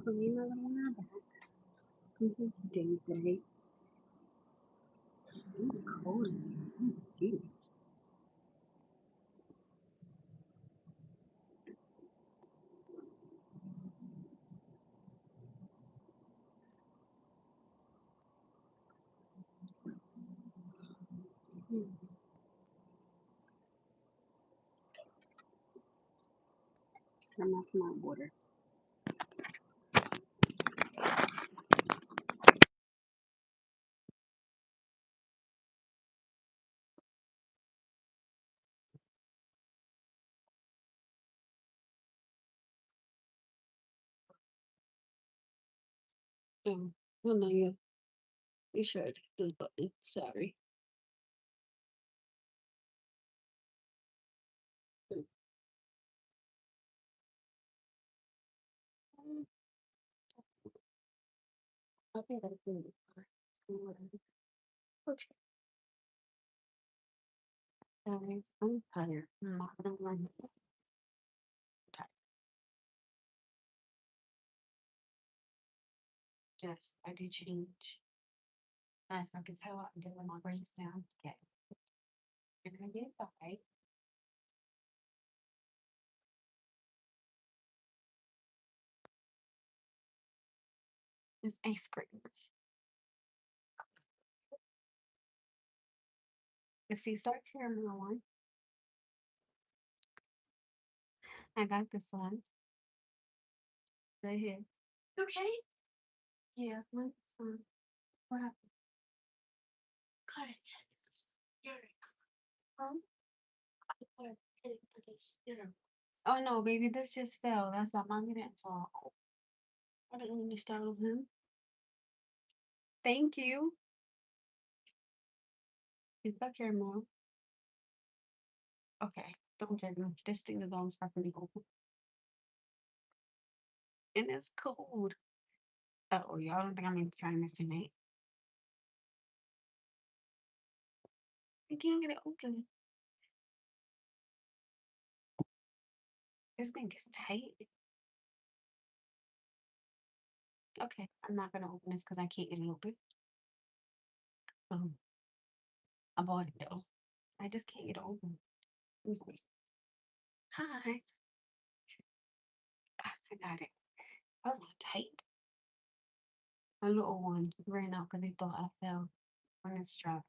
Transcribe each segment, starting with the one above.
So you know what I'm back from his day. It's cold in here. Oh, Jesus. I'm not smart water. Oh no, you sure to hit this button. Sorry. I think I can. Okay, guys, I'm tired. I'm not gonna lie. I'm tired. Yes, I did change. As I can tell, I'm doing my brain sound. Okay. And I did buy this ice cream. The sea salt caramel one. I got this one right here. Okay. Yeah, let's what happened? Cut it. Here it comes. Put it into the spitter. Oh no, baby, this just fell. That's not mommy didn't fall. I didn't let me start with him. Thank you. Is that caramel? Okay, don't judge me. This thing is almost properly open. And it's cold. Oh, y'all don't think I'm trying this tonight? I can't get it open. This thing is tight. Okay, I'm not gonna open this because I can't get it open. I bought it though. I just can't get it open. Let me see. Hi. I got it. I was tight. My little one ran out because he thought I fell on his strap.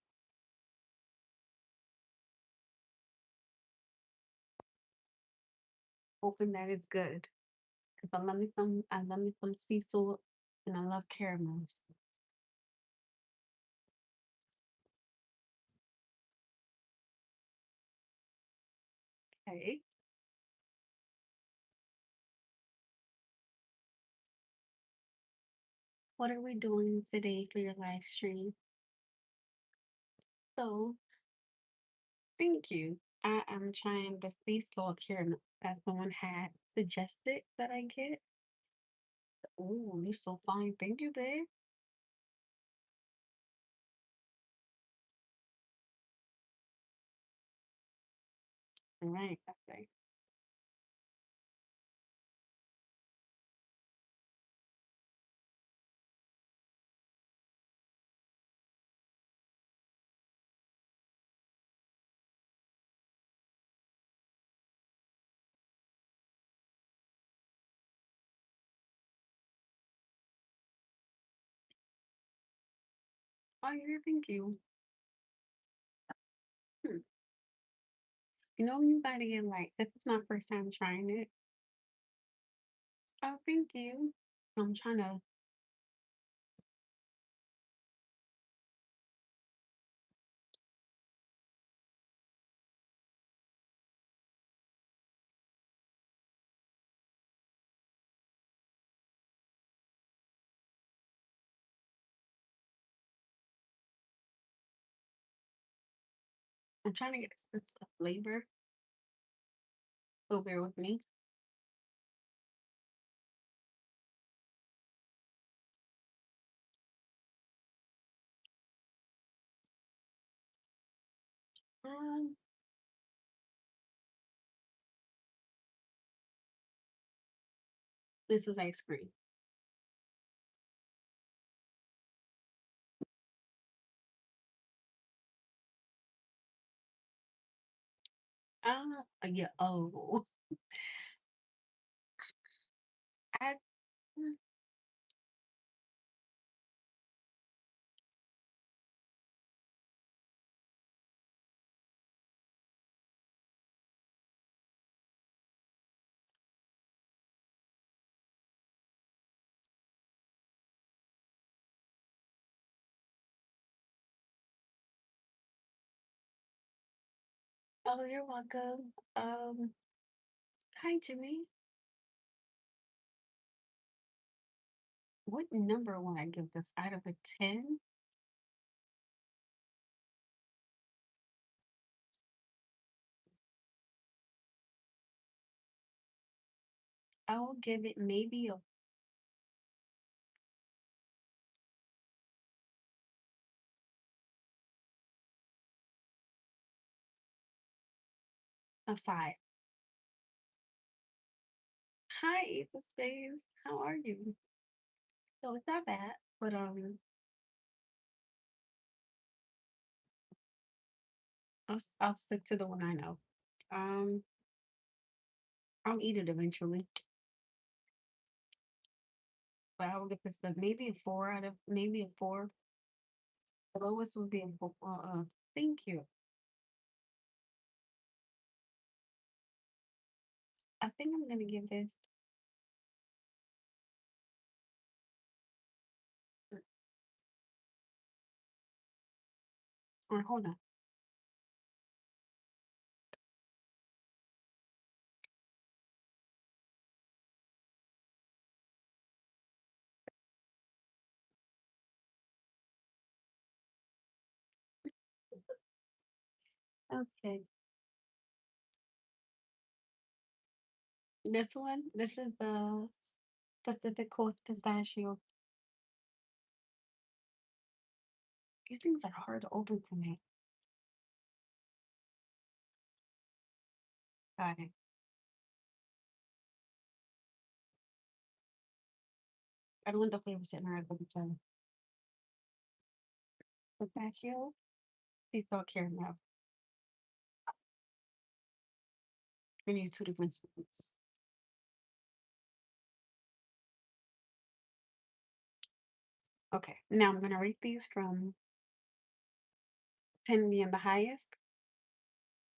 Hoping that it's good. Cause I love me some sea salt, and I love caramels. Okay. What are we doing today for your live stream? So, thank you. I am trying the sea salt caramel that someone had suggested that I get. Oh, you're so fine. Thank you, babe. All right, okay. Oh, yeah, thank you. Hmm. You know, you gotta get like, this is my first time trying it. Oh, thank you. I'm trying to, I'm trying to get a sense of flavor. So bear with me. Um, this is ice cream. Yeah. Oh, I. Oh, you're welcome. Hi, Jimmy. What number would I give this out of a 10? I will give it maybe a 5. Hi, the space. How are you? So it's not bad, but I'll stick to the one I know. Um, I'll eat it eventually, but I will give this maybe a 4 out of maybe a 4. The lowest would be a 4. Thank you. I think I'm gonna give this. Or hold on. Okay, this one. This is the Pacific Coast pistachio. These things are hard to open to me. Got it. I don't want the flavor sitting right with each other. Pistachio, sea salt caramel. We need two different spoons. Okay, now I'm gonna rate these from 10 being the highest,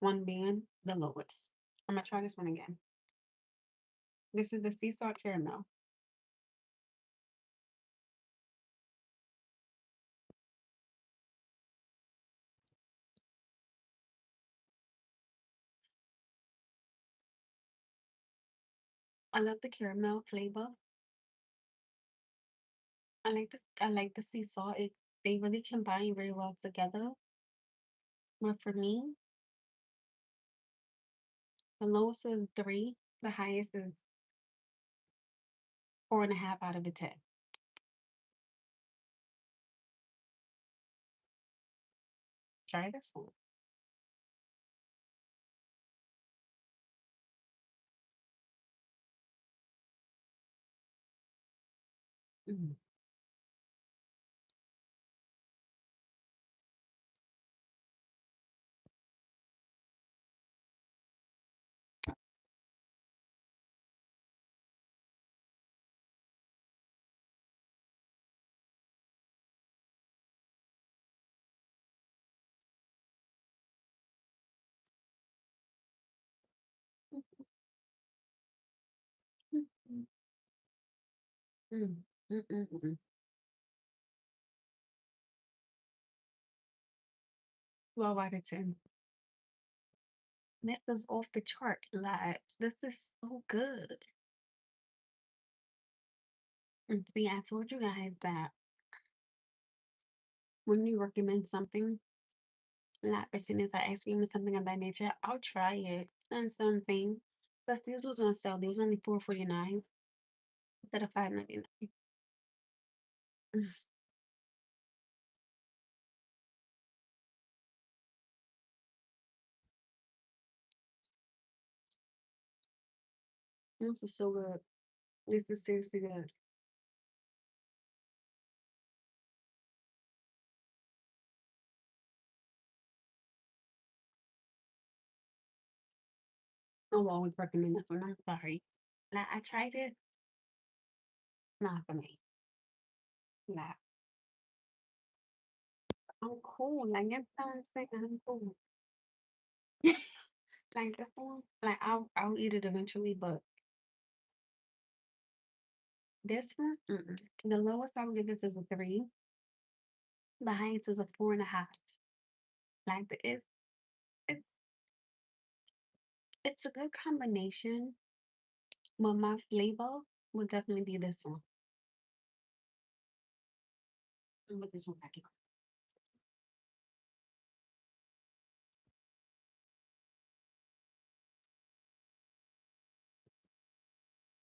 1 being the lowest. I'm gonna try this one again. This is the sea salt caramel. I love the caramel flavor. I like the sea salt. They really combine very well together. But for me, the lowest is 3. The highest is 4.5 out of a 10. Try this one. Mm. Mm, mm, mm, mm, mm, mm. 12 out of 10. That was off the chart. Like, this is so good. And see, I told you guys that when you recommend something, like as soon as I ask you something of that nature, I'll try it and something. But these was on sale. They was only 4.49 instead of 5.99. This is so good. This is seriously good. I'll always recommend this one. I'm sorry. Like I tried it, not for me. Like I'm cool. Like that's what I'm saying. I'm cool. Like this one, like I'll eat it eventually, but this one, mm-mm. The lowest I would give this is a 3. The highest is a 4.5. Like it's it's a good combination, but my flavor would definitely be this one. And with this one back in.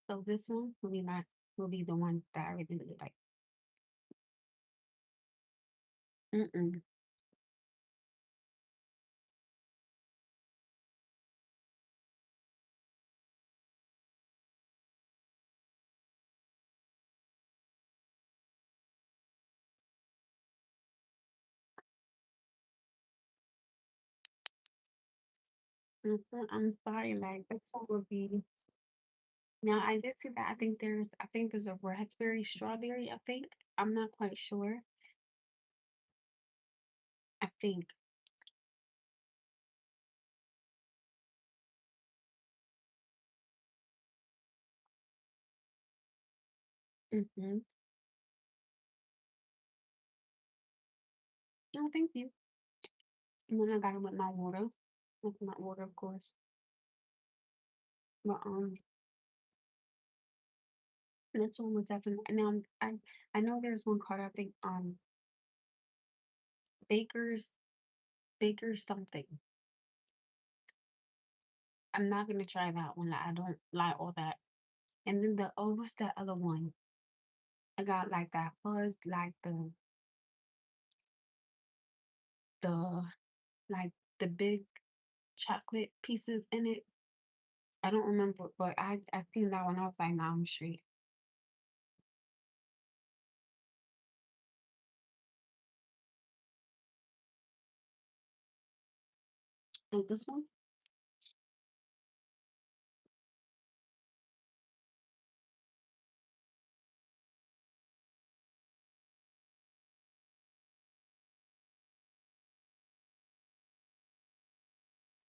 So this one will be the one that I really really like. Mm-mm. I'm sorry, like this one would be. Now I did see that. I think there's a raspberry strawberry. I think I'm not quite sure. I think. Mm-hmm. No, thank you. And then I got it with my water. With my water, of course. But this one was definitely. Now I know there's one called I think Baker's Baker's something. I'm not gonna try that one. Like, I don't like all that. And then what's that other one? I got like that fuzz, like the like the big chocolate pieces in it. I don't remember, but I seen that one. I was like, nah, I'm straight. Is this one?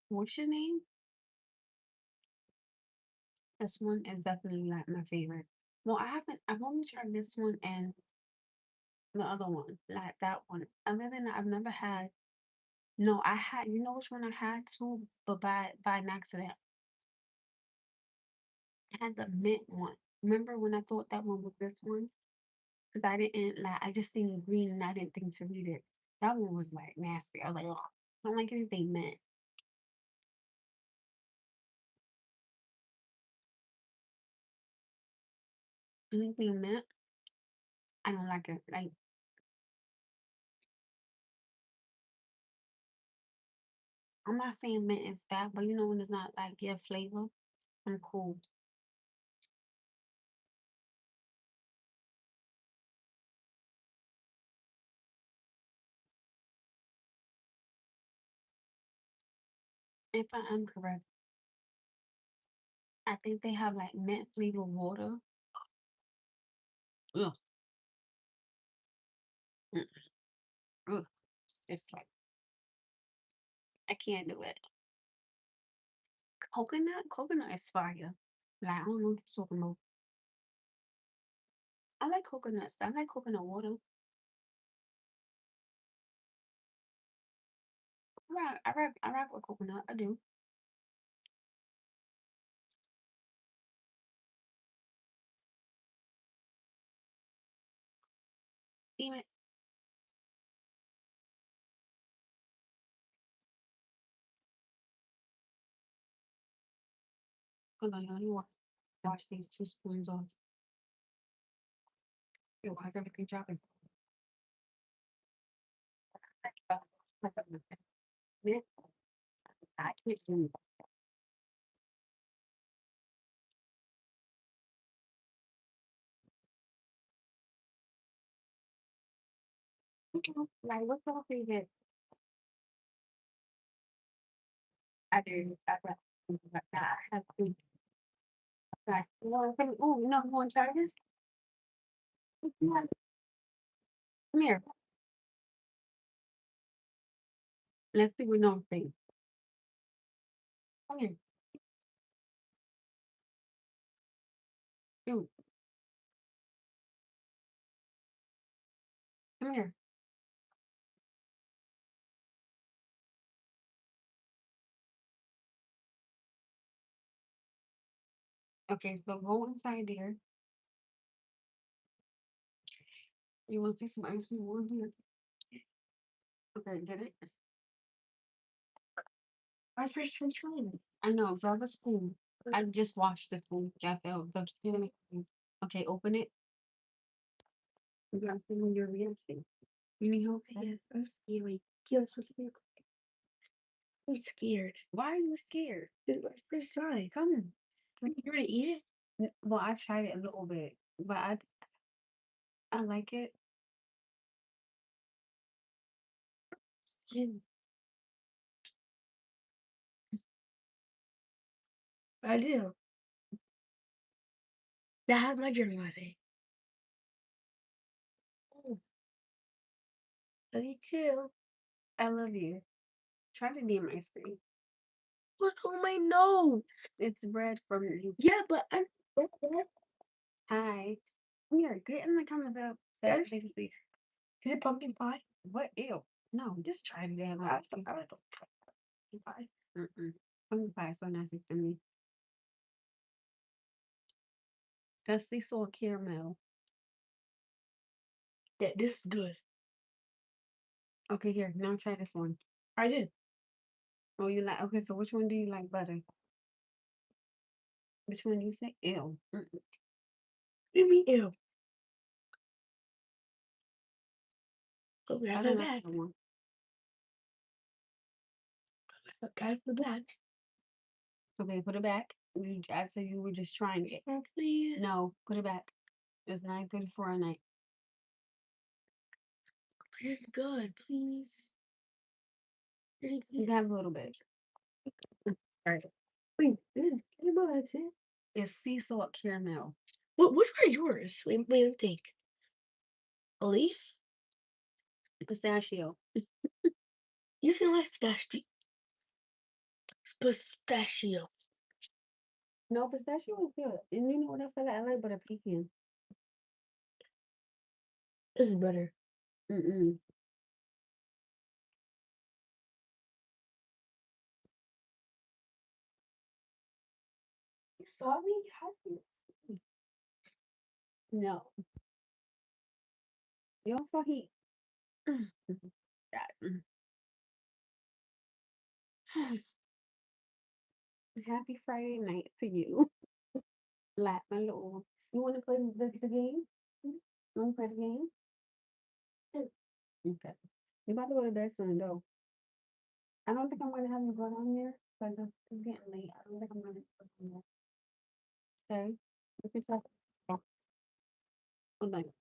What's your name? This one is definitely like my favorite. Well, I've only tried this one and the other one, like that one. Other than that, I've never had. No, I had. You know which one I had too, but by an accident. I had the mint one. Remember when I thought that one was this one? Because I didn't like. I just seen green and I didn't think to read it. That one was like nasty. I was like, oh, I don't like anything mint. Anything mint, I don't like it. Like I'm not saying mint is bad, but you know when it's not like give flavor, I'm cool. If I am correct, I think they have like mint flavored water. Ugh, mm, ugh. It's like I can't do it. Coconut is fire. Like I don't know what you're talking about. I like coconuts. I like coconut water. I rock with coconut. I do. Even hold on, let me wash these 2 spoons off. Yo, how's everything dropping? Man, I can't see. Like, what's your favorite? I do. I have to back. Oh, you know who want to try this? Come here. Let's see what no thing. Come here. Dude, come here. Okay, so go inside there. You want to see some ice cream over here? Okay, get it? My first time trying it. I know, grab a spoon. I just washed the spoon. I felt the spoon. Okay, open it. You gotta see when you're reacting. You need help? Yes, I'm scared. Yes, I'm scared. Why are you scared? This is my first time. Come. You ready to eat it? Well, I tried it a little bit, but I like it. Skin. I do. That has my journal on it. Oh, love you too. I love you. Try the damn ice cream. What's on my nose? It's bread from you. Yeah, but I'm. Hi. Come here, get in the comments up. Yes. They can see. Is it pumpkin pie? What? Ew. No, just try the damn ice cream. I like pumpkin pie. Mm-mm. Pumpkin pie is so nasty to me. That's sea salt caramel. Yeah, this is good. Okay, here. Now try this one. I did. Oh, you like? Okay, so which one do you like better? Which one do you say? Ew. Mm-mm. Give me ew. Go I grab my don't like bag. that one. Grab the bag. Okay, put it back. I said you were just trying it. Oh, please. No, put it back. It's 9:34 at night. This is good. Please. Pretty You please. can have a little bit. All right. Wait, this is good. That's it. It's sea salt caramel. Which one is yours? Wait, let me think. A leaf? Pistachio. You seem like pistachio. Pistachio. No, pistachio is good. And you know what else I like but a pecan. This is better. Mm-mm. You saw me? How did you see? No. You also he God. Happy Friday night to you. Laugh my little. You want to play the game? You want to play the game? Okay. You about to go to bed soon though. I don't think I'm gonna have you go down there because it's getting late. I don't think I'm gonna go down there. Okay. We can talk. Good night.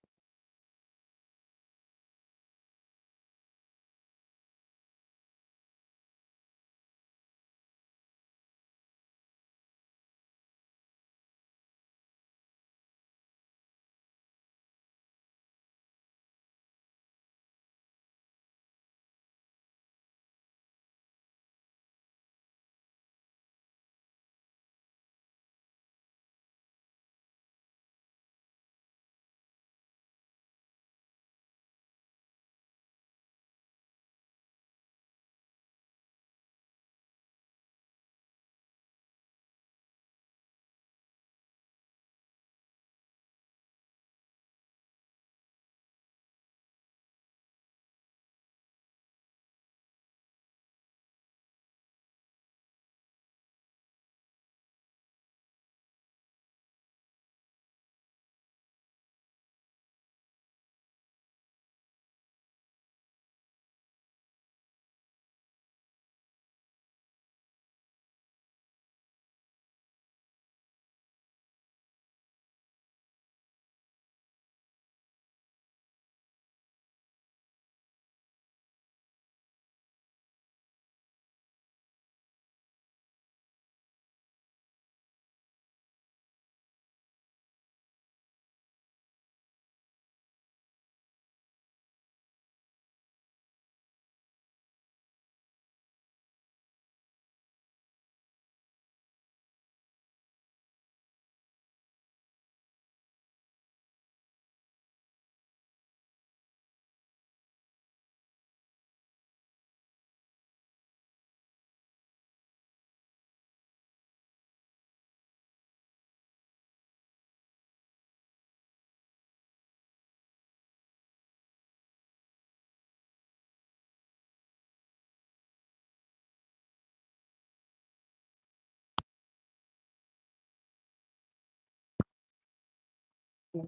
My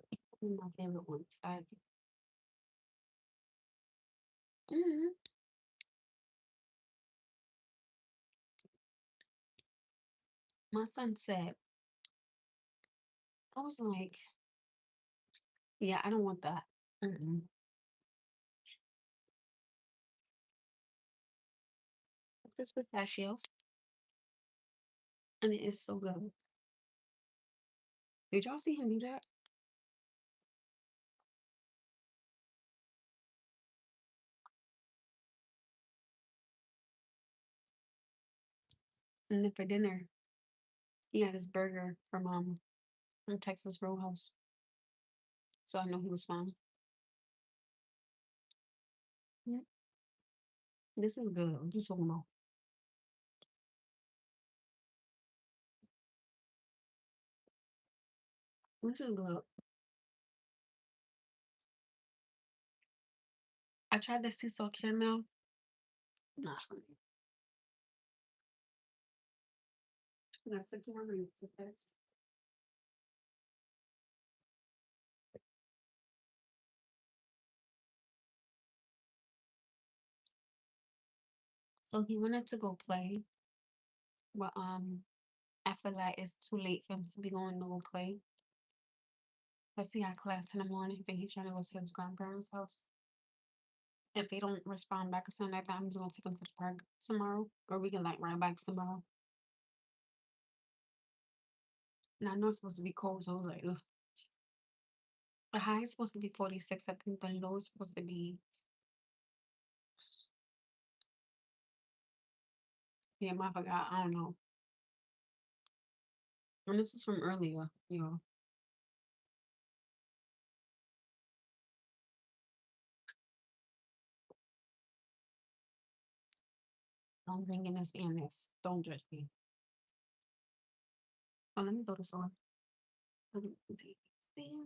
favorite one. Mhm. My son said, I was like, yeah, I don't want that. Mm-mm. It's this pistachio, and it is so good. Did y'all see him do that? And then for dinner, he had his burger from Texas Roadhouse. So I know he was fine. Mm, this is good. What you talking about? This is good. I tried the sea salt caramel. Not for me. We got 6 more minutes. Okay. So he wanted to go play, but I feel like it's too late for him to be going to go play. Cause he got class in the morning. I think he's trying to go to his grandparents' house. If they don't respond back or something like that, I'm just gonna take him to the park tomorrow, or we can like ride back tomorrow. And I know it's supposed to be cold, so I was like, ugh. The high is supposed to be 46. I think the low is supposed to be, yeah, I forgot. I don't know. And this is from earlier, you know. I'm bringing this and this. Don't judge me. Oh, let me throw this on. Let me see. See?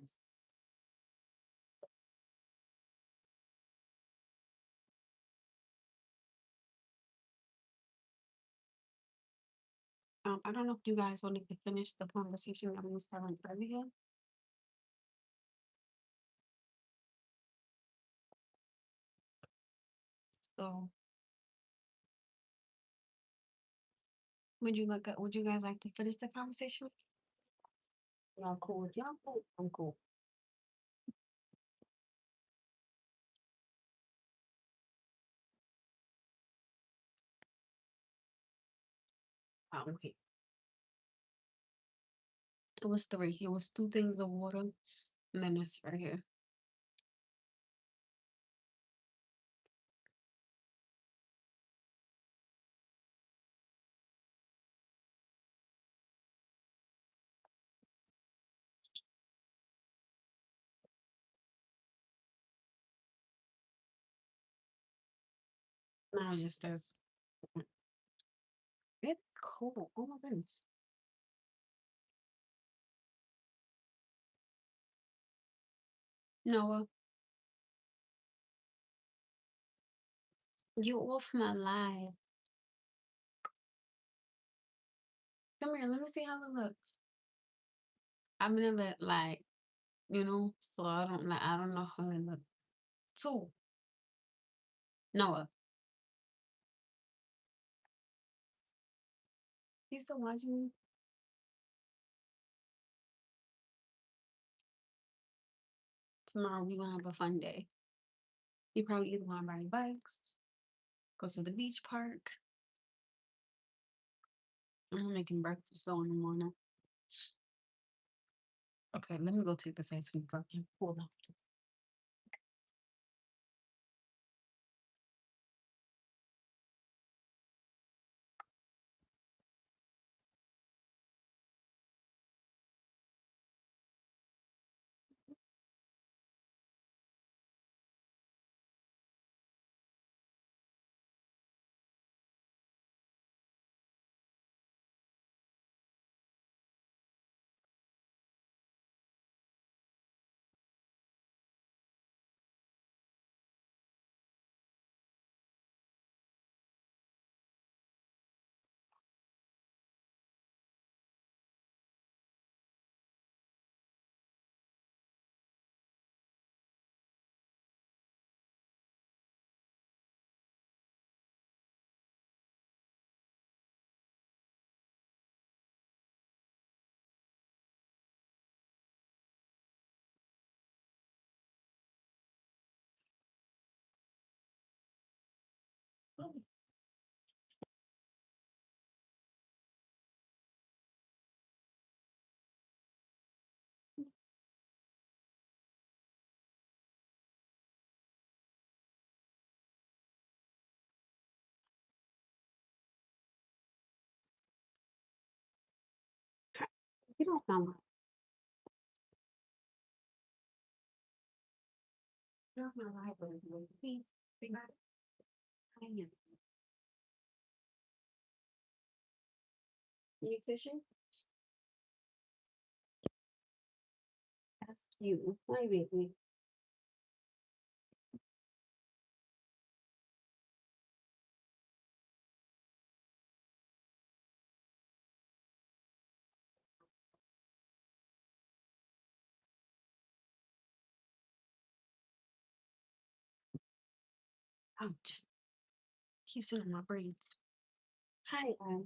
I don't know if you guys wanted to finish the conversation that we was having earlier. So, would you guys like to finish the conversation? Y'all cool? If y'all cool, I'm cool. Okay. It was three. It was two things of water, and then this right here. Now it's just this. It's cool. Oh my goodness. Noah, you off my live. Come here, let me see how it looks. I've never like, so I don't know how it looks. Two. Noah. You still watching me? Tomorrow we gonna have a fun day. You probably either wanna ride bikes, go to the beach park. I'm making breakfast so in the morning. Okay, let me go take this ice cream from him. Hold on. You don't sound right. You don't sound right, but please, big man, I am. Need tissue? That's cute. My baby. Ouch. Keep sitting on my braids. Hi, guys.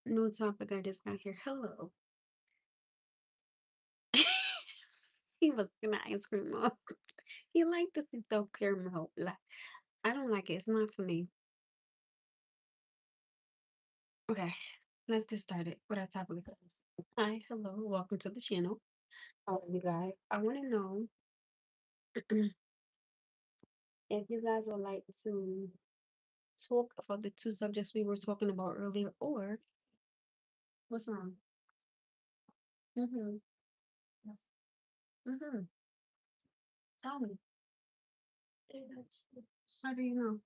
New topic. I just got here. Hello. He was gonna ice cream milk. He liked to see the caramel. Like, I don't like it. It's not for me. Okay, let's get started with our topic. Hi, hello, welcome to the channel. How are you guys? I want to know if you guys would like to talk about the two subjects we were talking about earlier, or what's wrong? Mm-hmm. Yes. Mm-hmm. Tell me. How do you know?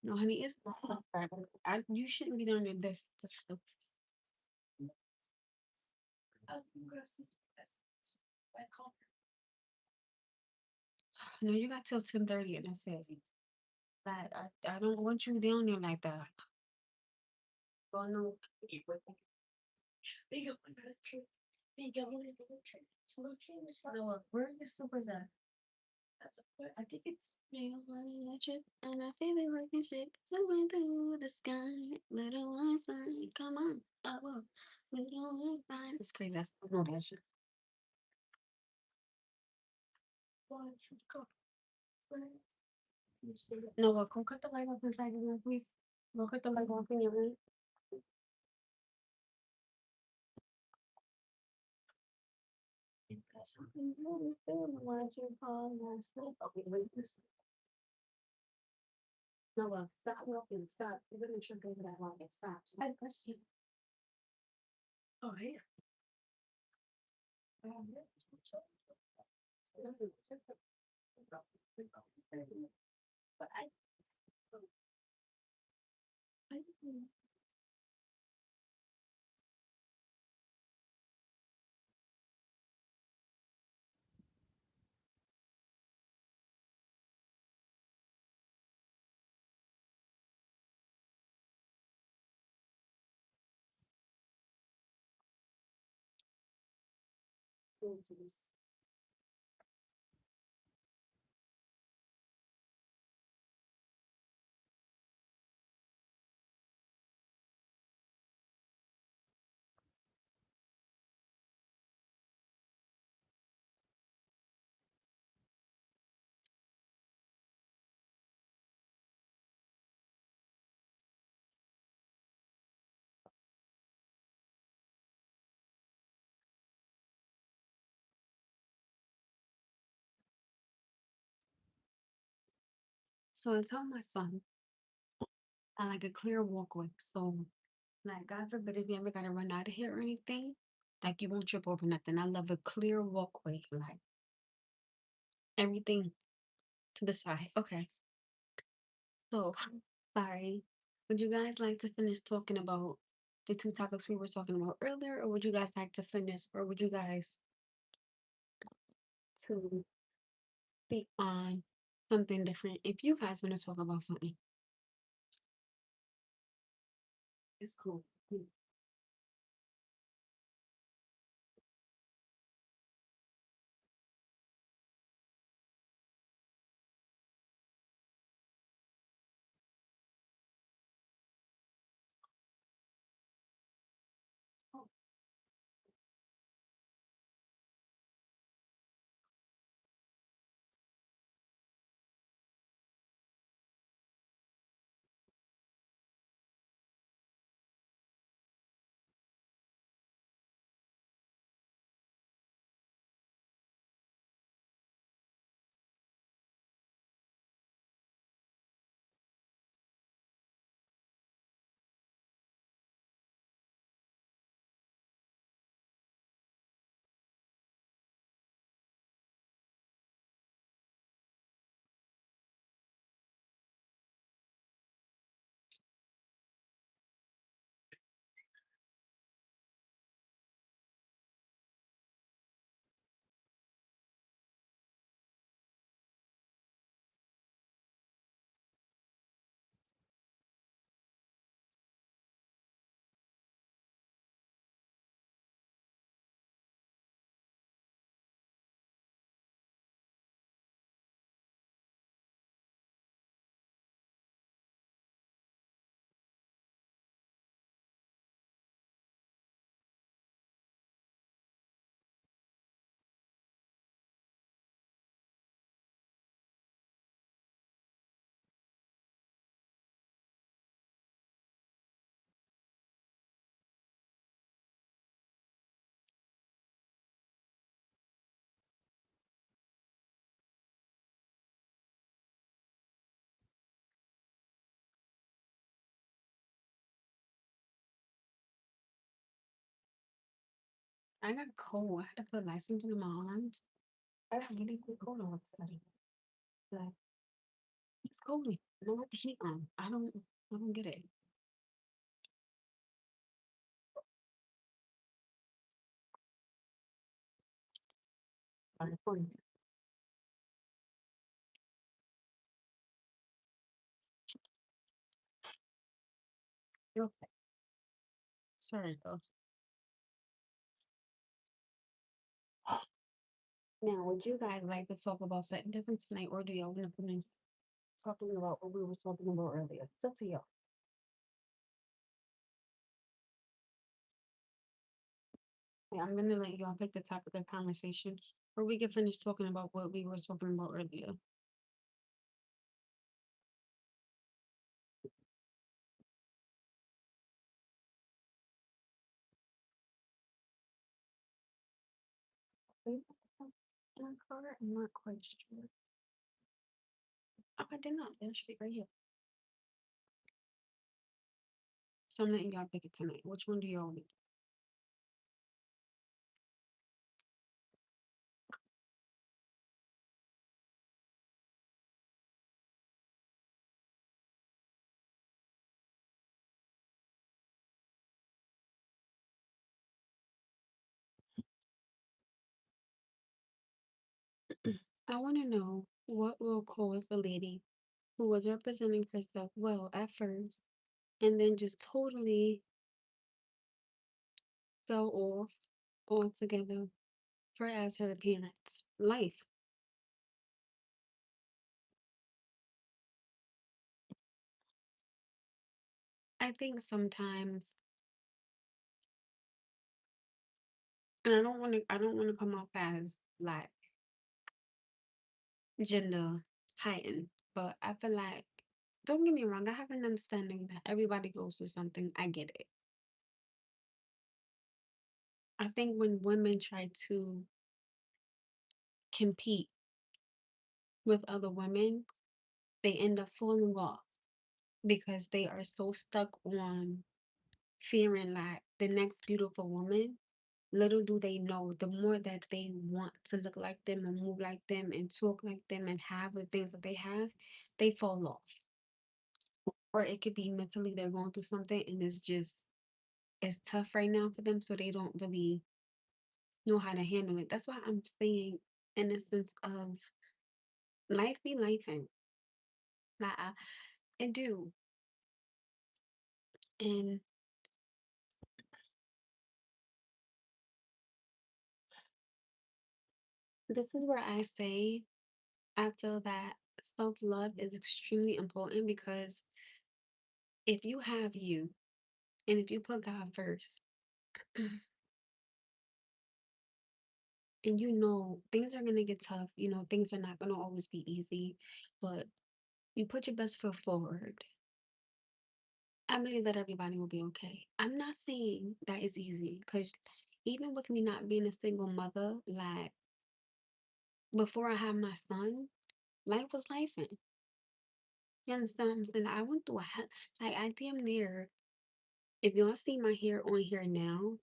No, honey, it's not like that. You shouldn't be doing this stuff. No, you got till 10:30, and I said that I don't want you down there like that. So no. Noah, where are your slippers at? I think it's real money and shit. And I feel it working shit. So going through the sky. Little one sign. Come on. Oh, whoa. Little one sign. It's crazy. I still know that shit. Noah, go cut the light off inside your room, please. Go cut the light off in your room. Okay, wait. Noah, stop walking. Stop. You're gonna trip over that rocket. Stop. Stop. Oh, yeah. But so I tell my son I like a clear walkway. So, like, God forbid if you ever gotta run out of here or anything, like you won't trip over nothing. I love a clear walkway, like everything to the side. Okay. So, sorry. Would you guys like to finish talking about the two topics we were talking about earlier, or would you guys like to finish, or would you guys to speak on something different? If you guys want to talk about something, it's cool. I got cold. I had to put like something in my arms. I got really cold all of a sudden. Like it's cold. I don't have the heat on. I don't get it. California. Okay. Sorry though. Now, would you guys like to talk about something different tonight, or do y'all want to finish talking about what we were talking about earlier? It's up to y'all. Yeah, I'm gonna let y'all pick the topic of conversation, or we can finish talking about what we were talking about earlier. In my car, I'm not quite sure. Oh, I did not. Actually, right here. So I'm letting y'all pick it tonight. Which one do y'all want? I want to know what will cause a lady who was representing herself well at first and then just totally fell off altogether for as her appearance. Life. I think sometimes, and I don't want to come off as like gender heightened, but I feel like, don't get me wrong, I have an understanding that everybody goes through something. I get it. I think when women try to compete with other women, they end up falling off because they are so stuck on fearing like the next beautiful woman. Little do they know, the more that they want to look like them and move like them and talk like them and have the things that they have, they fall off. Or it could be mentally they're going through something and it's tough right now for them, so they don't really know how to handle it. That's why I'm saying, in the sense of life be life, and like I do. And this is where I say I feel that self-love is extremely important, because if you have you and if you put God first, and you know things are gonna get tough, things are not gonna always be easy, but you put your best foot forward, I believe that everybody will be okay. I'm not saying that it's easy, because even with me not being a single mother, like before I had my son, life was life. You understand what I'm saying? I went through like I damn near, if y'all see my hair on here now,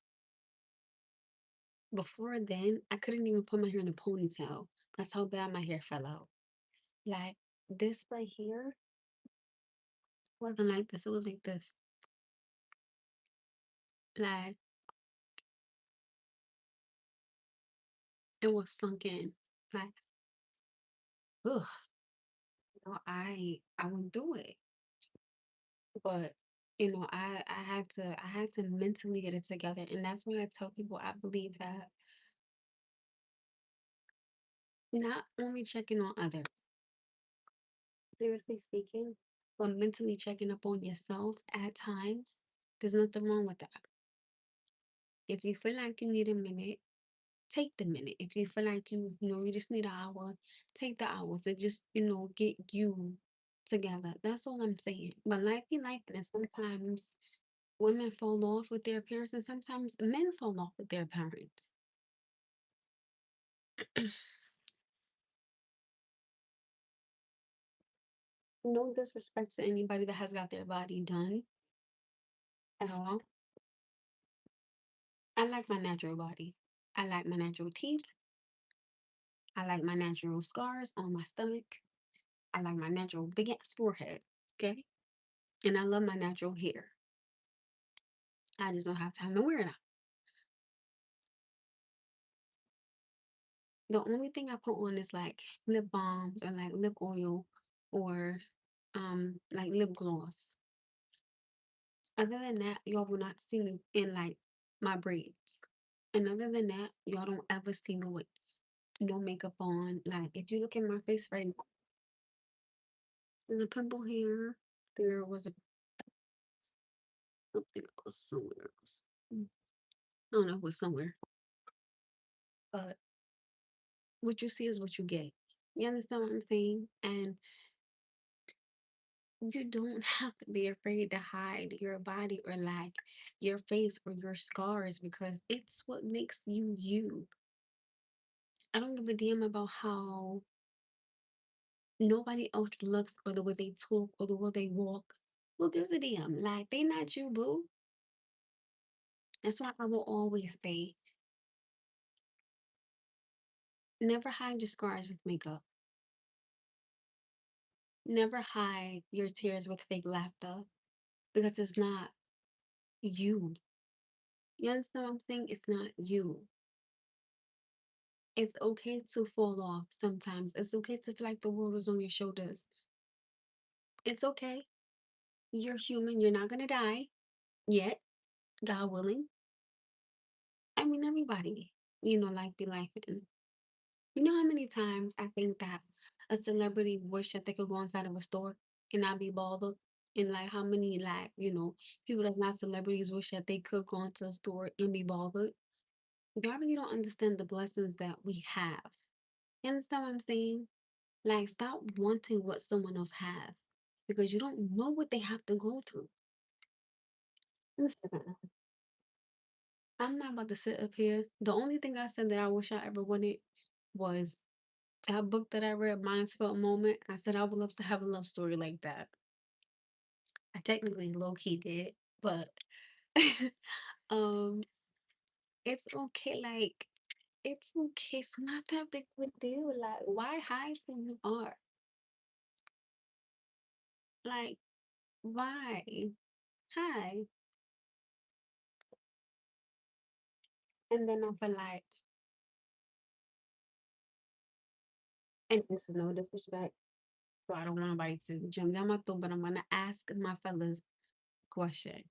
before then, I couldn't even put my hair in a ponytail. That's how bad my hair fell out. Like this right here wasn't like this. It was like this. Like it was sunk in. Like, ugh, I wouldn't do it. But I had to mentally get it together. And that's why I tell people I believe that not only checking on others, seriously speaking, but mentally checking up on yourself at times, there's nothing wrong with that. If you feel like you need a minute, take the minute. If you feel like you just need an hour, take the hour to just, get you together. That's all I'm saying. But life be life, and sometimes women fall off with their parents, and sometimes men fall off with their parents. No disrespect to anybody that has got their body done at all. I like my natural body. I like my natural teeth. I like my natural scars on my stomach. I like my natural big ass forehead. Okay. And I love my natural hair. I just don't have time to wear it out. The only thing I put on is like lip balms or like lip oil or like lip gloss. Other than that, y'all will not see me in like my braids. And other than that, y'all don't ever see me with no makeup on. Like if you look at my face right now, there's a pimple here. There was a something else somewhere else. I don't know, it was somewhere. But what you see is what you get. You understand what I'm saying? And you don't have to be afraid to hide your body or like your face or your scars because it's what makes you you. I don't give a damn about how nobody else looks or the way they talk or the way they walk. Who gives a damn? Like they not you, boo. That's why I will always say never hide your scars with makeup. Never hide your tears with fake laughter because it's not you. You understand what I'm saying? It's not you. It's okay to fall off sometimes. It's okay to feel like the world is on your shoulders. It's okay. You're human. You're not gonna die yet, God willing. I mean, everybody, like be life. And you know how many times I think that a celebrity wish that they could go inside of a store and not be bothered? And like how many people that's not celebrities wish that they could go into a store and be bothered? Y'all really don't understand the blessings that we have. You understand what I'm saying? Like, stop wanting what someone else has because you don't know what they have to go through. Listen, I'm not about to sit up here. The only thing I said that I wish I ever wanted was that book that I read, Mind's Felt Moment. I said I would love to have a love story like that. I technically low key did, but um, it's okay. Like, it's okay. It's not that big of a deal. Like, why hide who you are? Like, why? Hi. And then I feel like, and this is no disrespect, so I don't want nobody to jump down my throat, but I'm gonna ask my fellas a question.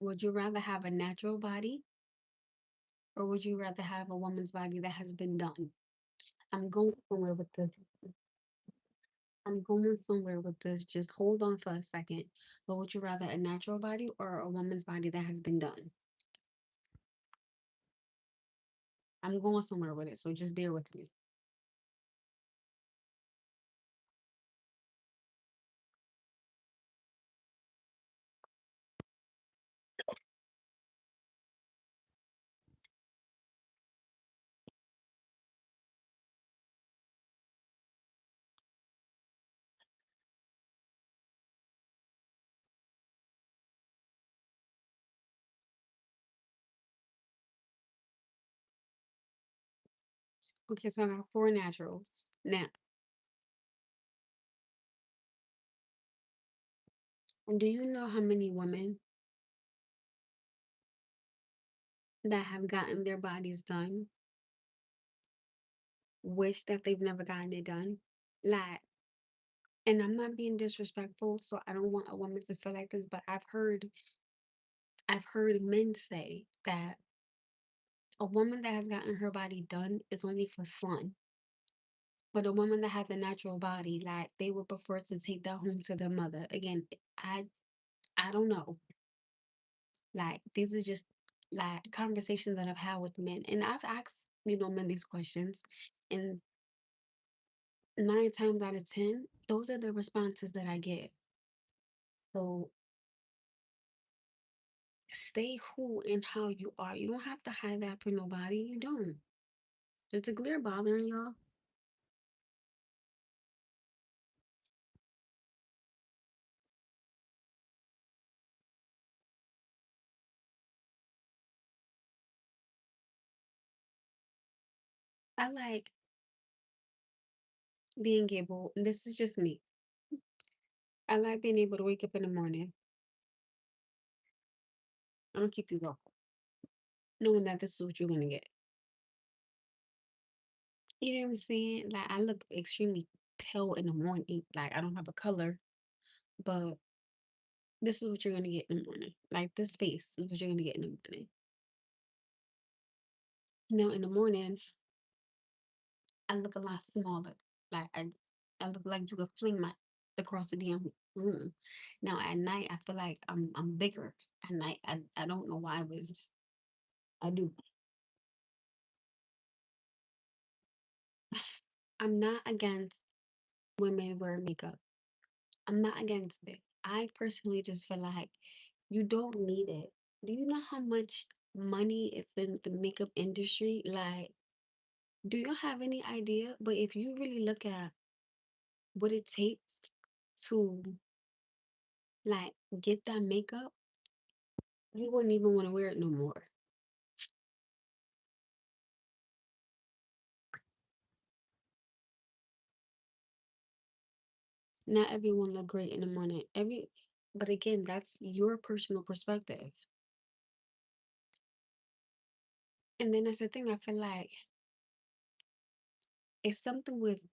Would you rather have a natural body or would you rather have a woman's body that has been done? I'm going somewhere with this. I'm going somewhere with this. Just hold on for a second. But would you rather a natural body or a woman's body that has been done? I'm going somewhere with it, so just bear with me. Okay, so I got four naturals. Now, do you know how many women that have gotten their bodies done wish that they've never gotten it done? Like, and I'm not being disrespectful, so I don't want a woman to feel like this, but I've heard men say that a woman that has gotten her body done is only for fun. But a woman that has a natural body, like they would prefer to take that home to their mother. Again, I don't know. Like these are just like conversations that I've had with men. And I've asked, men these questions. And 9 times out of 10, those are the responses that I get. So stay who and how you are. You don't have to hide that for nobody. You don't. Is the glare bothering y'all? I like being able, and this is just me. I like being able to wake up in the morning. I'm gonna keep these off, knowing that this is what you're gonna get. You know what I'm saying? Like I look extremely pale in the morning. Like I don't have a color, but this is what you're gonna get in the morning. Like this face is what you're gonna get in the morning. Now in the morning, I look a lot smaller. Like I look like you could fling my across the damn room. Now at night, I feel like I'm bigger. At night, I don't know why, but it's just I do. I'm not against women wearing makeup. I'm not against it. I personally just feel like you don't need it. Do you know how much money is in the makeup industry? Like, do you have any idea? But if you really look at what it takes to like get that makeup, you wouldn't even want to wear it no more. Not everyone look great in the morning. But again, that's your personal perspective. And then that's the thing. I feel like it's something with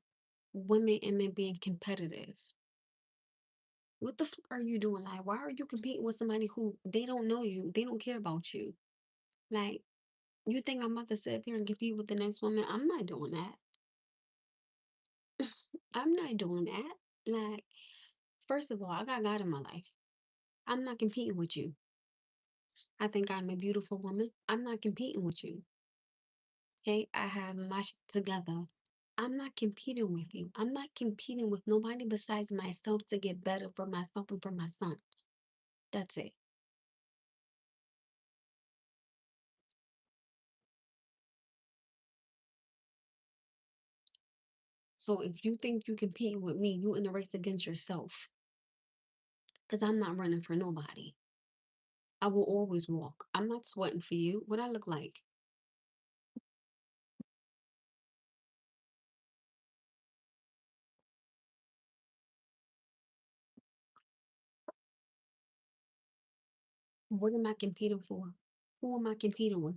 women and men being competitive. What the fuck are you doing? Like, why are you competing with somebody who they don't know you? They don't care about you. Like, you think I'm about to sit up here and compete with the next woman? I'm not doing that. I'm not doing that. Like, first of all, I got God in my life. I'm not competing with you. I think I'm a beautiful woman. I'm not competing with you. Okay, I have my shit together. I'm not competing with you. I'm not competing with nobody besides myself to get better for myself and for my son. That's it. So if you think you compete with me, you in a race against yourself. Because I'm not running for nobody. I will always walk. I'm not sweating for you. What I look like? What am I competing for? Who am I competing with?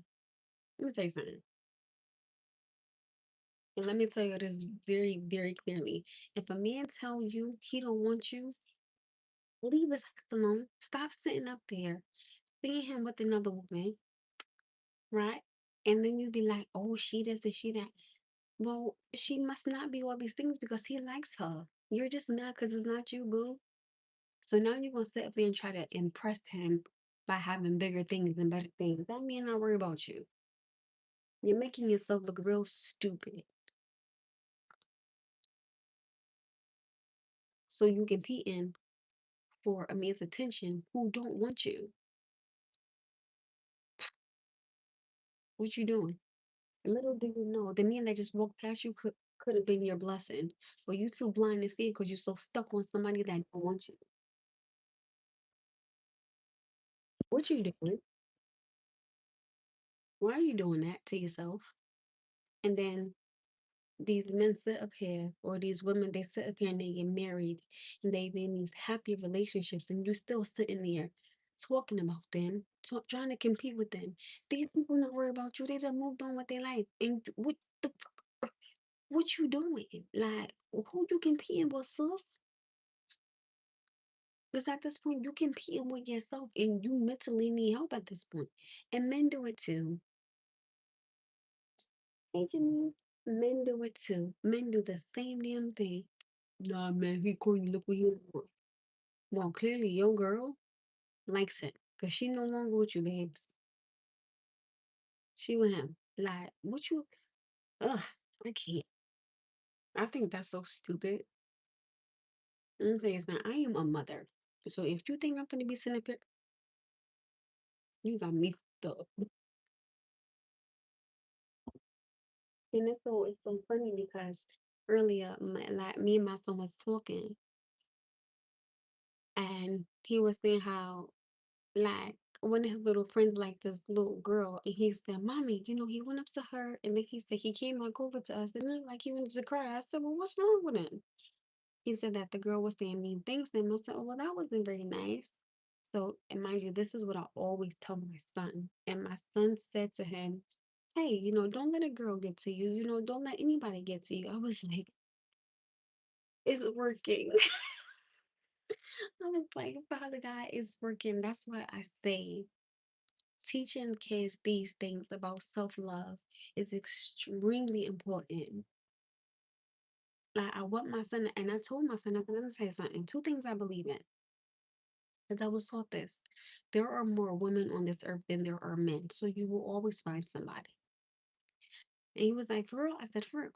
Let me tell you something. And let me tell you this very, very clearly. If a man tell you he don't want you, leave his ass alone. Stop sitting up there, seeing him with another woman, right? And then you be like, oh, she this and she that. Well, she must not be all these things because he likes her. You're just mad because it's not you, boo. So now you're gonna sit up there and try to impress him by having bigger things and better things. That man not worry about you. You're making yourself look real stupid. So you competing for a man's attention who don't want you. What you doing? Little do you know, the man that just walked past you could have been your blessing, but you too blind to see it because you're so stuck on somebody that don't want you. What you doing? Why are you doing that to yourself? And then these men sit up here, or these women, they sit up here and they get married and they be in these happy relationships, and you still sitting there talking about them, trying to compete with them. These people not worry about you. They done moved on with their life. And what the fuck? What you doing? Like, who you competing with, sis? Because at this point, you competing with yourself and you mentally need help at this point. And men do it too. Hey, Janine. Men do it too. Men do the same damn thing. Nah, man, he corny. Look what he doing. Well, clearly your girl likes it. Because she no longer with you, babes. She with him. Like, what you... Ugh, I can't. I think that's so stupid. I'm saying is that I am a mother. So if you think I'm gonna be sitting up here, you got me fucked up. And it's so funny because earlier, like me and my son was talking, and he was saying how like one of his little friends like this little girl, and he said, "Mommy, he went up to her, and then he said he came back over to us, and then like he wanted to cry." I said, "Well, what's wrong with him?" He said that the girl was saying mean things to him. I said, "Oh, well, that wasn't very nice." So, and mind you, this is what I always tell my son. And my son said to him, "Hey, don't let a girl get to you. Don't let anybody get to you." I was like, "It's working." I was like, "Father God, it's working." That's why I say teaching kids these things about self-love is extremely important. Like I want my son, and I told my son, I said, "Let me tell you something. Two things I believe in. Because I was taught this. There are more women on this earth than there are men. So you will always find somebody." And he was like, "For real?" I said, "For real."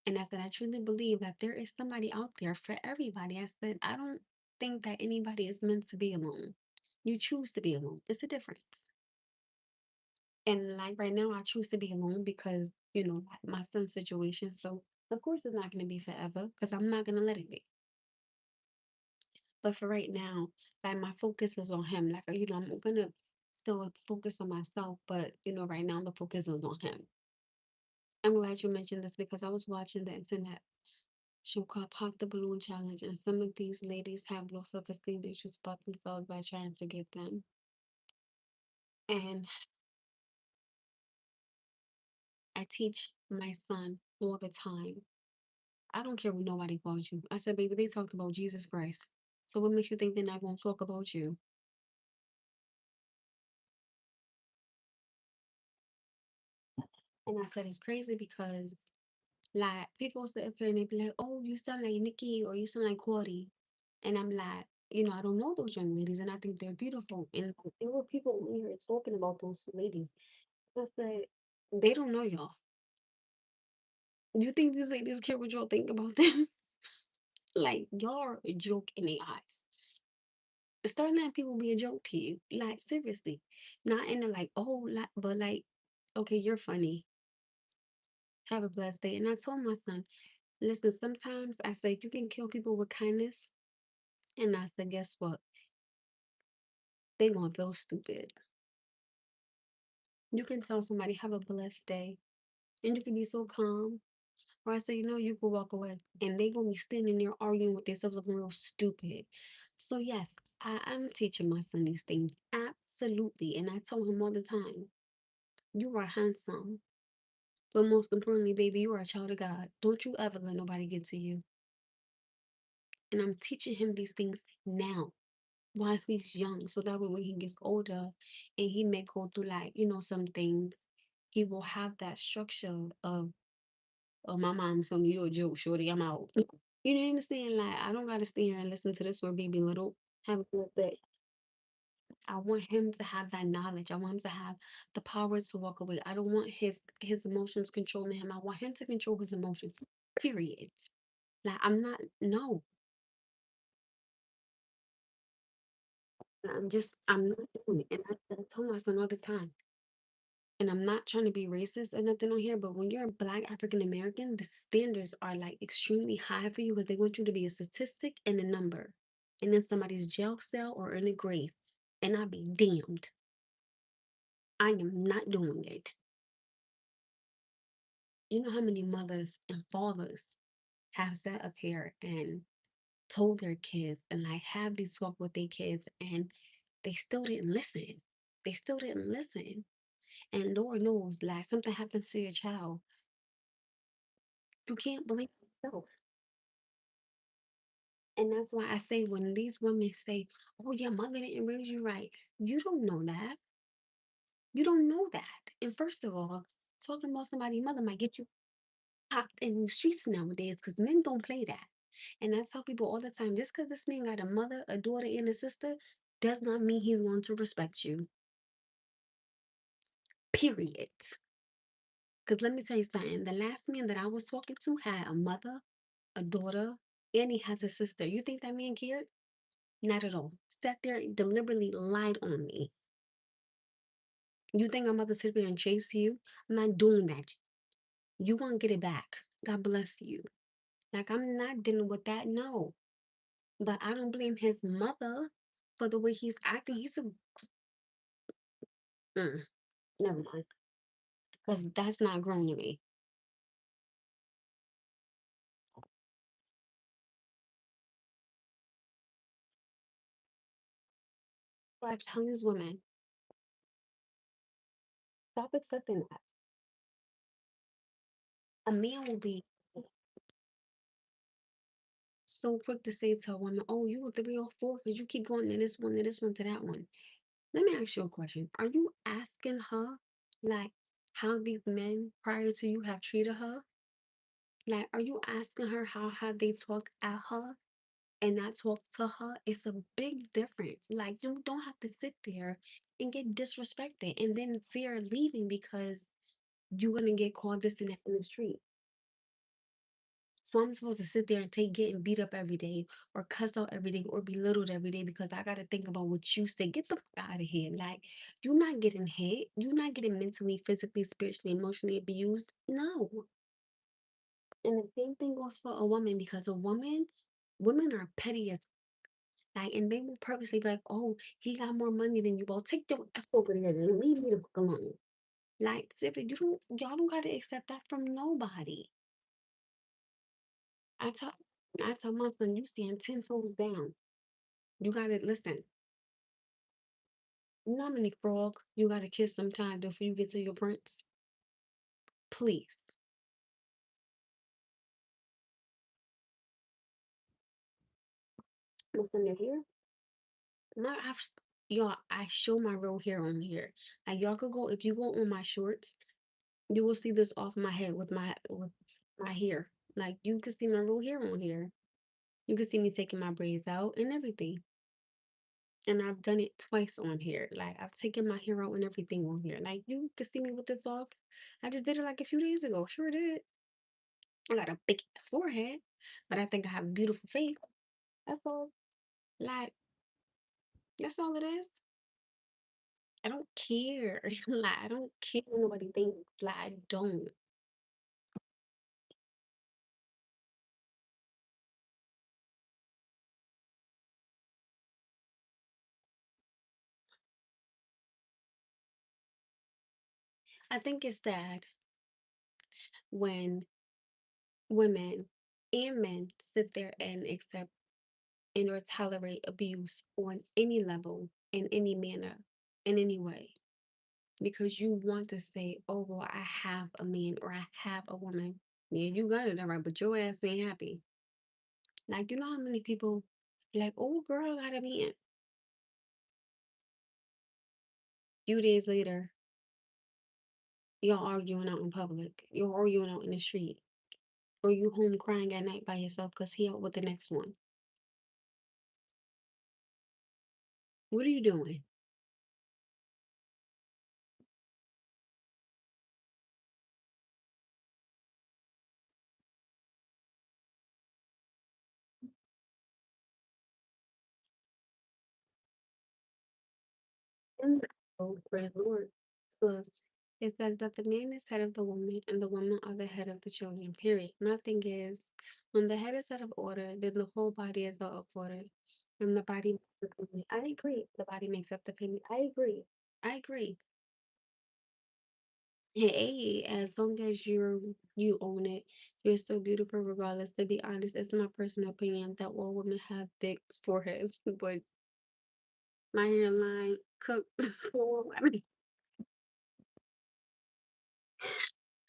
And I said, "I truly believe that there is somebody out there for everybody." I said, "I don't think that anybody is meant to be alone. You choose to be alone. It's a difference." And like right now, I choose to be alone because, my son's situation. So of course it's not going to be forever because I'm not going to let it be. But for right now, like my focus is on him. Like, I'm gonna still focus on myself, but right now the focus is on him. I'm glad you mentioned this because I was watching the internet show called Pop the Balloon Challenge, and some of these ladies have low self-esteem issues about themselves by trying to get them. And I teach my son all the time. I don't care what nobody calls you. I said, "Baby, they talked about Jesus Christ. So what makes you think they're not gonna talk about you?" And I said, "It's crazy because like people sit up here and they be like, 'Oh, you sound like Nikki or you sound like Cordy.'" And I'm like, I don't know those young ladies and I think they're beautiful. And there were people in here talking about those ladies. I said, they don't know y'all. You think these ladies care what y'all think about them? Like y'all are a joke in their eyes. Start letting people be a joke to you. Like seriously. Not in the like, oh like but like, okay, you're funny. Have a blessed day. And I told my son, listen, sometimes I say you can kill people with kindness. And I said, guess what? They gonna feel stupid. You can tell somebody have a blessed day, and you can be so calm. Or I say, you can walk away, and they gonna be standing there arguing with themselves, looking real stupid. So yes, I'm teaching my son these things absolutely, and I tell him all the time, you are handsome, but most importantly, baby, you are a child of God. Don't you ever let nobody get to you. And I'm teaching him these things now while he's young, so that way when he gets older and he may go through like some things, he will have that structure of, "Oh, my mom told me you a joke, shorty, I'm out." You know what I'm saying? Like I don't gotta stay here and listen to this or be belittled. Have a good day. I want him to have that knowledge. I want him to have the power to walk away. I don't want his emotions controlling him. I want him to control his emotions. Period. Like I'm not no. I'm not doing it. And I tell my son all the time. And I'm not trying to be racist or nothing on here, but when you're a Black African American, the standards are like extremely high for you because they want you to be a statistic and a number, and in somebody's jail cell or in a grave. And I'll be damned. I am not doing it. You know how many mothers and fathers have sat up here and told their kids and like have these talk with their kids and they still didn't listen. They still didn't listen. And Lord knows, like something happens to your child, you can't blame yourself. And that's why I say when these women say, "Oh, your mother didn't raise you right," you don't know that. You don't know that. And first of all, talking about somebody's mother might get you popped in the streets nowadays because men don't play that. And I tell people all the time, just because this man got a mother, a daughter, and a sister does not mean he's going to respect you. Period. Because let me tell you something. The last man that I was talking to had a mother, a daughter, and he has a sister. You think that man cared? Not at all. Sat there and deliberately lied on me. You think I'm about to sit there and chase you? I'm not doing that. You won't get it back. God bless you. Like, I'm not dealing with that. No. But I don't blame his mother for the way he's acting. Mm, never mind. Because that's not grown to me. But I'm telling these women, stop accepting that. A man will be so quick to say to a woman, oh, you a 3 or 4 because you keep going to this one, to that one. Let me ask you a question. Are you asking her, like, how these men prior to you have treated her? Like, are you asking her how have they talked at her and not talked to her? It's a big difference. Like, you don't have to sit there and get disrespected and then fear leaving because you're gonna get called this and that in the street. So I'm supposed to sit there and take getting beat up every day or cussed out every day or belittled every day because I gotta think about what you say. Get the fuck out of here. Like, you're not getting hit. You're not getting mentally, physically, spiritually, emotionally abused. No. And the same thing goes for a woman because women are petty as like, and they will purposely be like, oh, he got more money than you. Well, take your ass over there and leave me the fuck alone. Like, seriously, y'all don't gotta accept that from nobody. I tell I tell my son, you stand 10 toes down. You gotta listen. You know how many frogs you gotta kiss sometimes before you get to your prince? Please. Listen, they're here. My I've, y'all, I show my real hair on here. Like y'all could go if you go on my shorts, you will see this off my head with my hair. Like you can see my real hair on here. You can see me taking my braids out and everything. And I've done it twice on here. Like I've taken my hair out and everything on here. Like you can see me with this off. I just did it like a few days ago. Sure did. I got a big ass forehead, but I think I have a beautiful face. That's all. Like that's all it is. I don't care. Like I don't care what nobody thinks. Like I don't. I think it's sad when women and men sit there and accept and or tolerate abuse on any level, in any manner, in any way. Because you want to say, oh, well, I have a man or I have a woman. Yeah, you got it all right, but your ass ain't happy. Like, you know how many people be like, oh, girl, got a man. Few days later, y'all arguing out in public. You're arguing out in the street. Or you home crying at night by yourself because he out with the next one. What are you doing? And oh, praise the Lord. So it says that the man is head of the woman and the woman are the head of the children, period. My thing is, when the head is out of order, then the whole body is out of order. And the body makes the family. I agree. The body makes up the family. I agree. I agree. Hey, as long as you own it, you're still beautiful regardless. To be honest, it's my personal opinion that all women have big foreheads, but my hairline cooked. So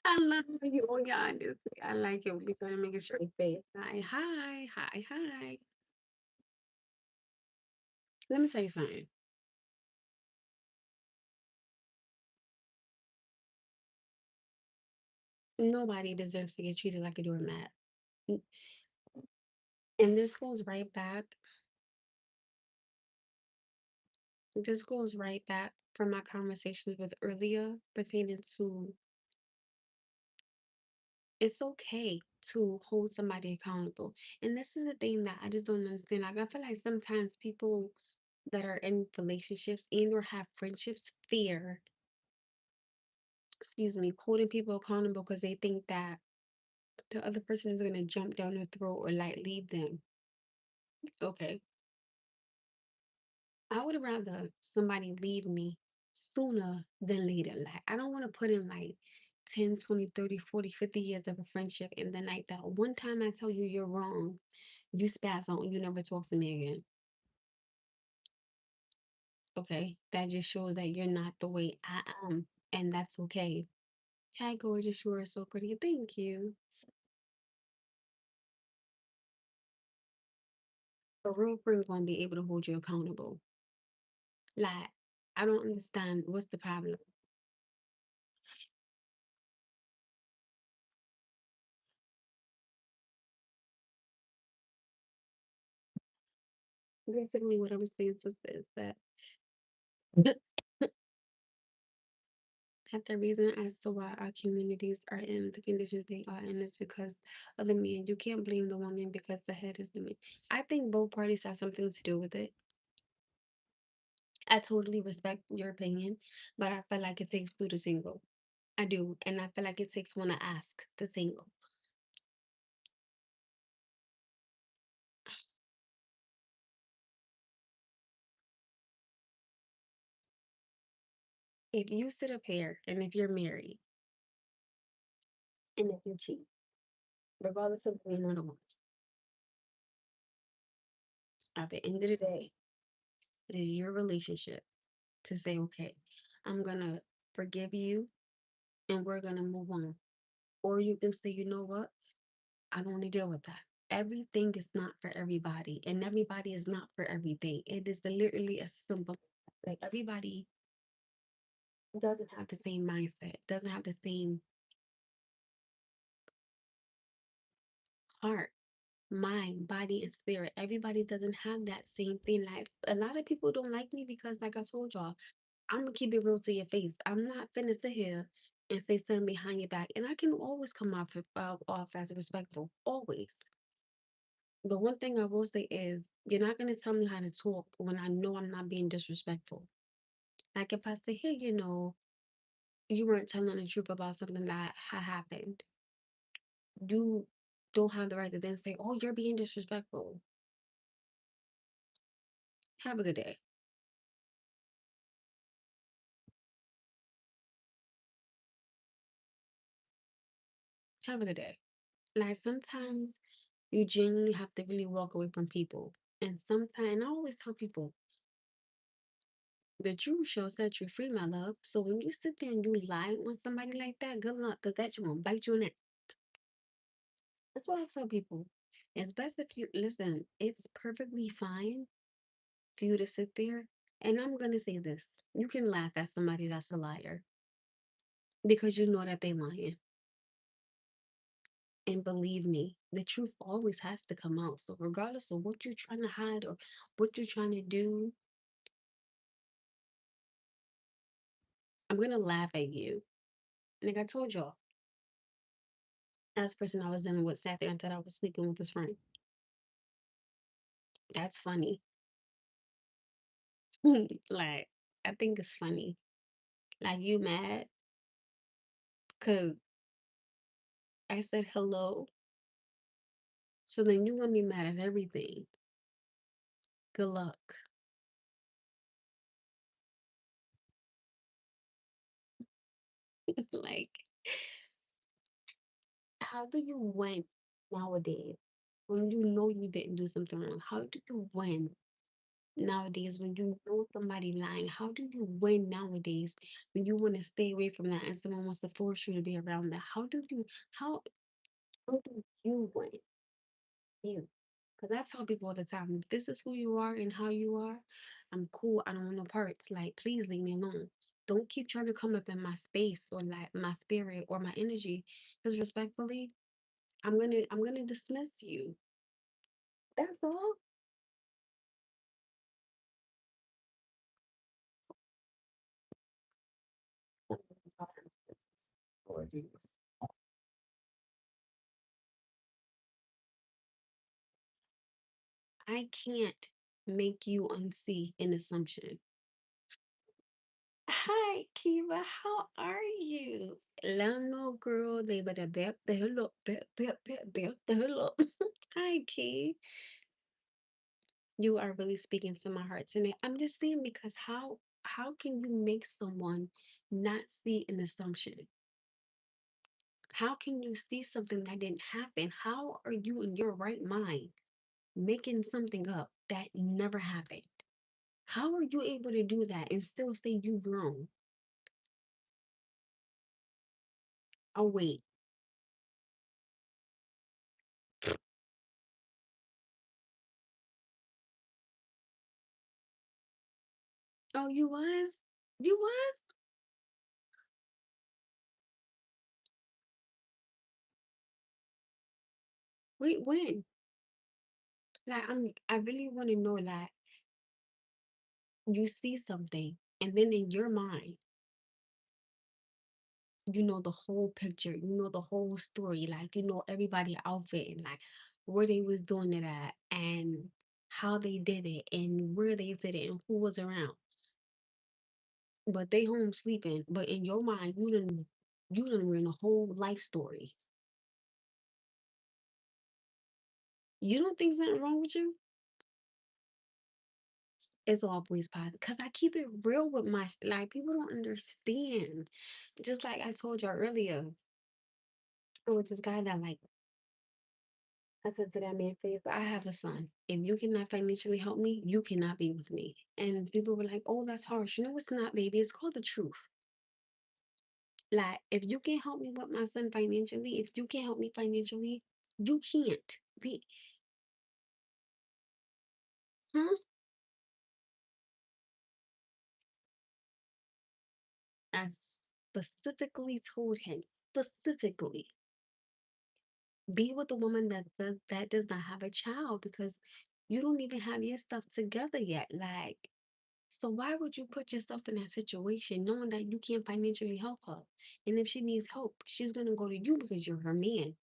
I love you on your honesty. I like it when you try to make a straight face. Hi, hi, hi, hi. Let me tell you something. Nobody deserves to get treated like a doormat. N- And this goes right back from my conversations with earlier pertaining to it's okay to hold somebody accountable. And this is the thing that I just don't understand. Like I feel like sometimes people that are in relationships and or have friendships fear, excuse me, holding people accountable because they think that the other person is gonna jump down their throat or like leave them. Okay. I would rather somebody leave me sooner than later. Like, I don't want to put in like 10, 20, 30, 40, 50 years of a friendship. And then, like, that one time I tell you you're wrong, you spaz out and you never talk to me again. Okay. That just shows that you're not the way I am. And that's okay. Hi, gorgeous. You are so pretty. Thank you. A real friend gonna be able to hold you accountable. Like, I don't understand what's the problem. Basically, what I'm saying, sister, is that that the reason as to why our communities are in the conditions they are in is because of the men. You can't blame the woman because the head is the man. I think both parties have something to do with it. I totally respect your opinion, but I feel like it takes two to single. I do, and I feel like it takes one to ask to single. If you sit up here and if you're married and if you cheat, regardless of being or the one, at the end of the day, it is your relationship to say, okay, I'm gonna forgive you and we're gonna move on. Or you can say, you know what? I don't want to deal with that. Everything is not for everybody, and everybody is not for everything. It is literally a simple like everybody doesn't have the same mindset, doesn't have the same heart, mind, body, and spirit. Everybody doesn't have that same thing. Like a lot of people don't like me because, like I told y'all, I'm gonna keep it real to your face. I'm not finna sit here and say something behind your back, and I can always come off as respectful, always. But one thing I will say is, you're not gonna tell me how to talk when I know I'm not being disrespectful. Like if I say, hey, you weren't telling the truth about something that had happened, you don't have the right to then say, oh, you're being disrespectful. Have a good day. Have a good day. Like sometimes you genuinely have to really walk away from people. And sometimes, and I always tell people, the truth shall set you free, my love. So when you sit there and you lie on somebody like that, good luck, because that's gonna bite you in the. That's why I tell people, it's best if you listen, it's perfectly fine for you to sit there. And I'm gonna say this. You can laugh at somebody that's a liar because you know that they lying. And believe me, the truth always has to come out. So regardless of what you're trying to hide or what you're trying to do, I'm gonna laugh at you. Like I told y'all, last person I was dealing with sat there and said I was sleeping with his friend. That's funny. Like, I think it's funny. Like you mad because I said hello. So then you're gonna be mad at everything. Good luck. Like, how do you win nowadays when you know you didn't do something wrong? How do you win nowadays when you know somebody lying? How do you win nowadays when you want to stay away from that and someone wants to force you to be around that? How do you win? You. Because I tell people all the time, if this is who you are and how you are, I'm cool. I don't want no parts. Like, please leave me alone. Don't keep trying to come up in my space or like my spirit or my energy. Because respectfully, I'm gonna dismiss you. That's all. I can't make you unsee an assumption. Hi, Kiva. How are you? No, girl. They better back the hell up. Back the hell up. Hi, Key. You are really speaking to my heart tonight. I'm just saying because how? how can you make someone not see an assumption? How can you see something that didn't happen? How are you in your right mind making something up that never happened? How are you able to do that and still say you grown? Oh wait. Oh, you was? You was? Wait, when? Like I really want to know, like, you see something and then in your mind, you know the whole picture, you know the whole story, like you know everybody outfit and like where they was doing it at and how they did it and where they did it and who was around. But they home sleeping, but in your mind you done ran a whole life story. You don't think something wrong with you? It's always positive because I keep it real with my like people don't understand. Just like I told y'all earlier, there was this guy that like I said to that man face, I have a son. If you cannot financially help me, you cannot be with me. And people were like, oh, that's harsh. No, it's not, baby. It's called the truth. Like, if you can't help me with my son financially, if you can't help me financially, you can't be. Hmm? I specifically told him, specifically, be with a woman that does not have a child because you don't even have your stuff together yet. Like, so why would you put yourself in that situation knowing that you can't financially help her? And if she needs help, she's gonna go to you because you're her man.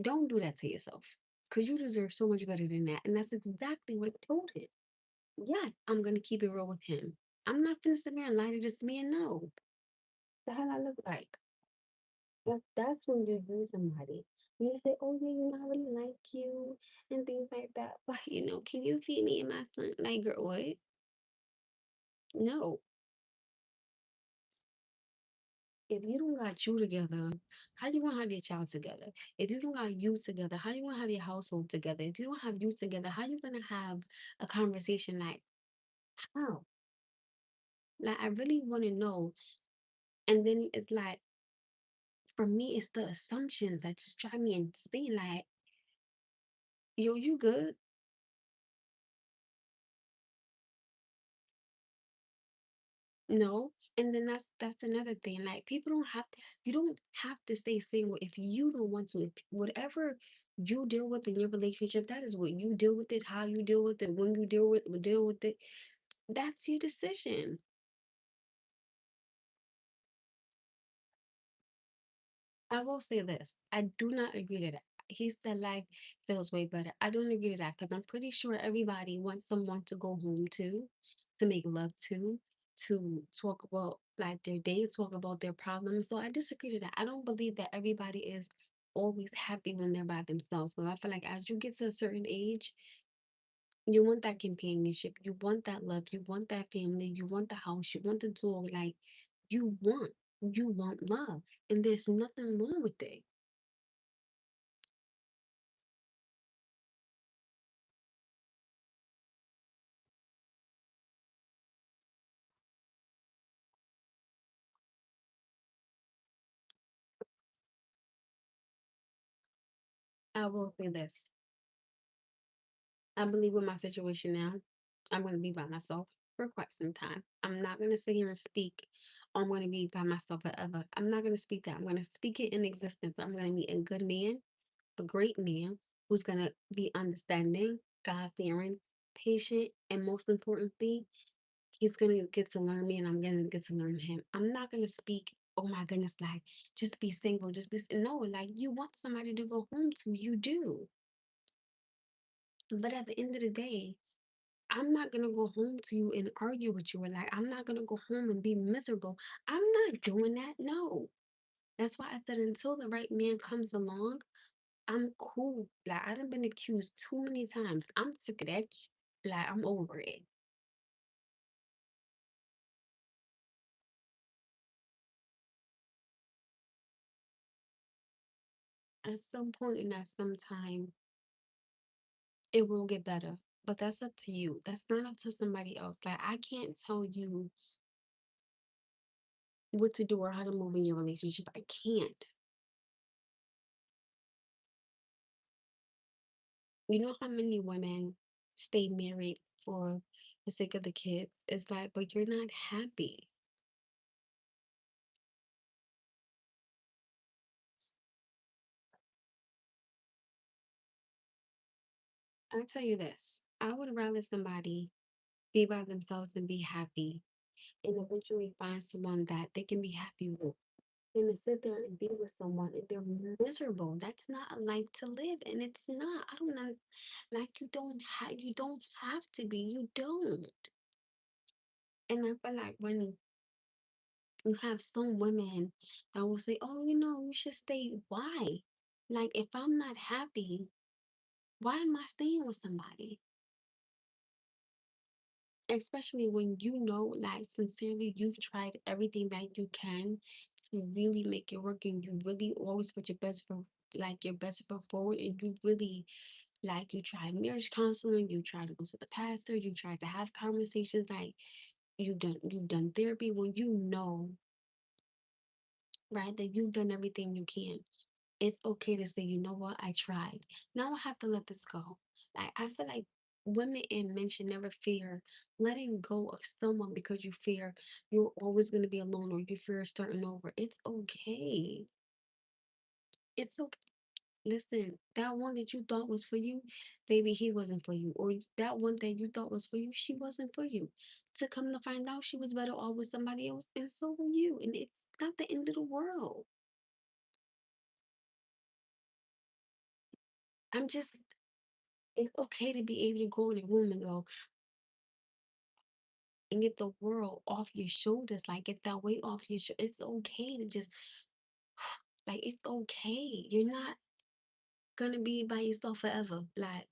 Don't do that to yourself. Because you deserve so much better than that. And that's exactly what I told him. Yeah, I'm gonna keep it real with him. I'm not gonna sit there and lie to this man. No. The hell I look like. That's when you use somebody. When you say, oh yeah, you know, I really like you and things like that. But can you feed me and my son? Like, girl, what? No. If you don't got you together, how you gonna have your child together? If you don't got you together, how you gonna have your household together? If you don't have you together, how you gonna have a conversation like how? Like I really wanna know. And then it's like for me, it's the assumptions that just drive me insane. Like, yo, you good? No. And then that's another thing. Like people don't have to you don't have to stay single if you don't want to. If whatever you deal with in your relationship, that is what you deal with it, how you deal with it, when you deal with it. That's your decision. I will say this. I do not agree to that. He said life feels way better. I don't agree to that because I'm pretty sure everybody wants someone to go home to make love to talk about like their days, talk about their problems. So I disagree to that. I don't believe that everybody is always happy when they're by themselves. Because I feel like as you get to a certain age, you want that companionship, you want that love, you want that family, you want the house, you want the dog. Like you want love, and there's nothing wrong with it. I will say this. I believe with my situation now, I'm going to be by myself for quite some time. I'm not going to sit here and speak, I'm going to be by myself forever. I'm not going to speak that. I'm going to speak it in existence. I'm going to be a good man, a great man who's going to be understanding, God fearing, patient, and most importantly, he's going to get to learn me and I'm going to get to learn him. I'm not going to speak. Oh my goodness, like just be single, no, like you want somebody to go home to, you do. But at the end of the day, I'm not gonna go home to you and argue with you, or like I'm not gonna go home and be miserable. I'm not doing that. No. That's why I said until the right man comes along, I'm cool. Like I done been accused too many times. I'm sick of that. Like I'm over it. At some point and at some time, it will get better. But that's up to you. That's not up to somebody else. Like, I can't tell you what to do or how to move in your relationship. I can't. You know how many women stay married for the sake of the kids? It's like, but you're not happy. I'll tell you this. I would rather somebody be by themselves and be happy and eventually find someone that they can be happy with than to sit there and be with someone and they're miserable. That's not a life to live, and it's not. I don't know. Like you don't have to be. You don't. And I feel like when you have some women that will say, "Oh, you should stay." Why? Like if I'm not happy, why am I staying with somebody? Especially when like sincerely, you've tried everything that you can to really make it work, and you really always put your best foot forward, and you really like you tried marriage counseling, you tried to go to the pastor, you tried to have conversations, like you've done therapy when you know, right, that you've done everything you can. It's okay to say, you know what, I tried. Now I have to let this go. Like I feel like women and men should never fear letting go of someone because you fear you're always going to be alone or you fear starting over. It's okay. It's okay. Listen, that one that you thought was for you, baby, he wasn't for you. Or that one that you thought was for you, she wasn't for you. To come to find out, she was better off with somebody else, and so were you. And it's not the end of the world. I'm just, it's okay to be able to go in a room and go and get the world off your shoulders, like get that weight off your shoulders. It's okay to just, like, it's okay. You're not gonna be by yourself forever. Like,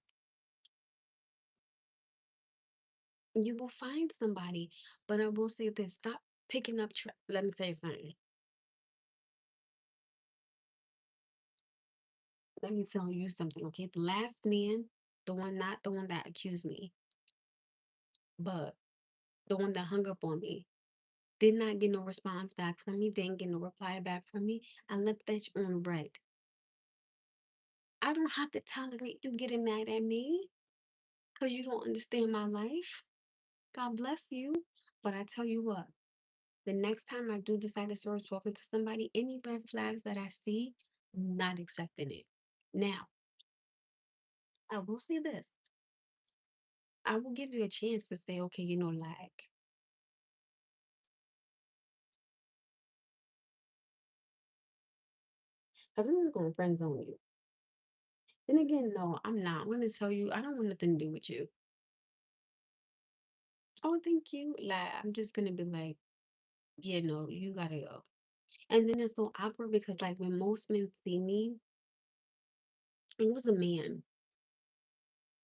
you will find somebody. But I will say this, stop picking up let me say something. Let me tell you something, okay? The last man, not the one that accused me, but the one that hung up on me, did not get no response back from me, didn't get no reply back from me. I left that on red. I don't have to tolerate you getting mad at me because you don't understand my life. God bless you. But I tell you what, the next time I do decide to start talking to somebody, any red flags that I see, not accepting it. Now, I will say this. I will give you a chance to say, okay, like, because I'm just going to friend zone you. Then again, no, I'm not. I'm going to tell you, I don't want nothing to do with you. Oh, thank you. Like, I'm just going to be like, yeah, no, you got to go. And then it's so awkward because, like, when most men see me, it was a man.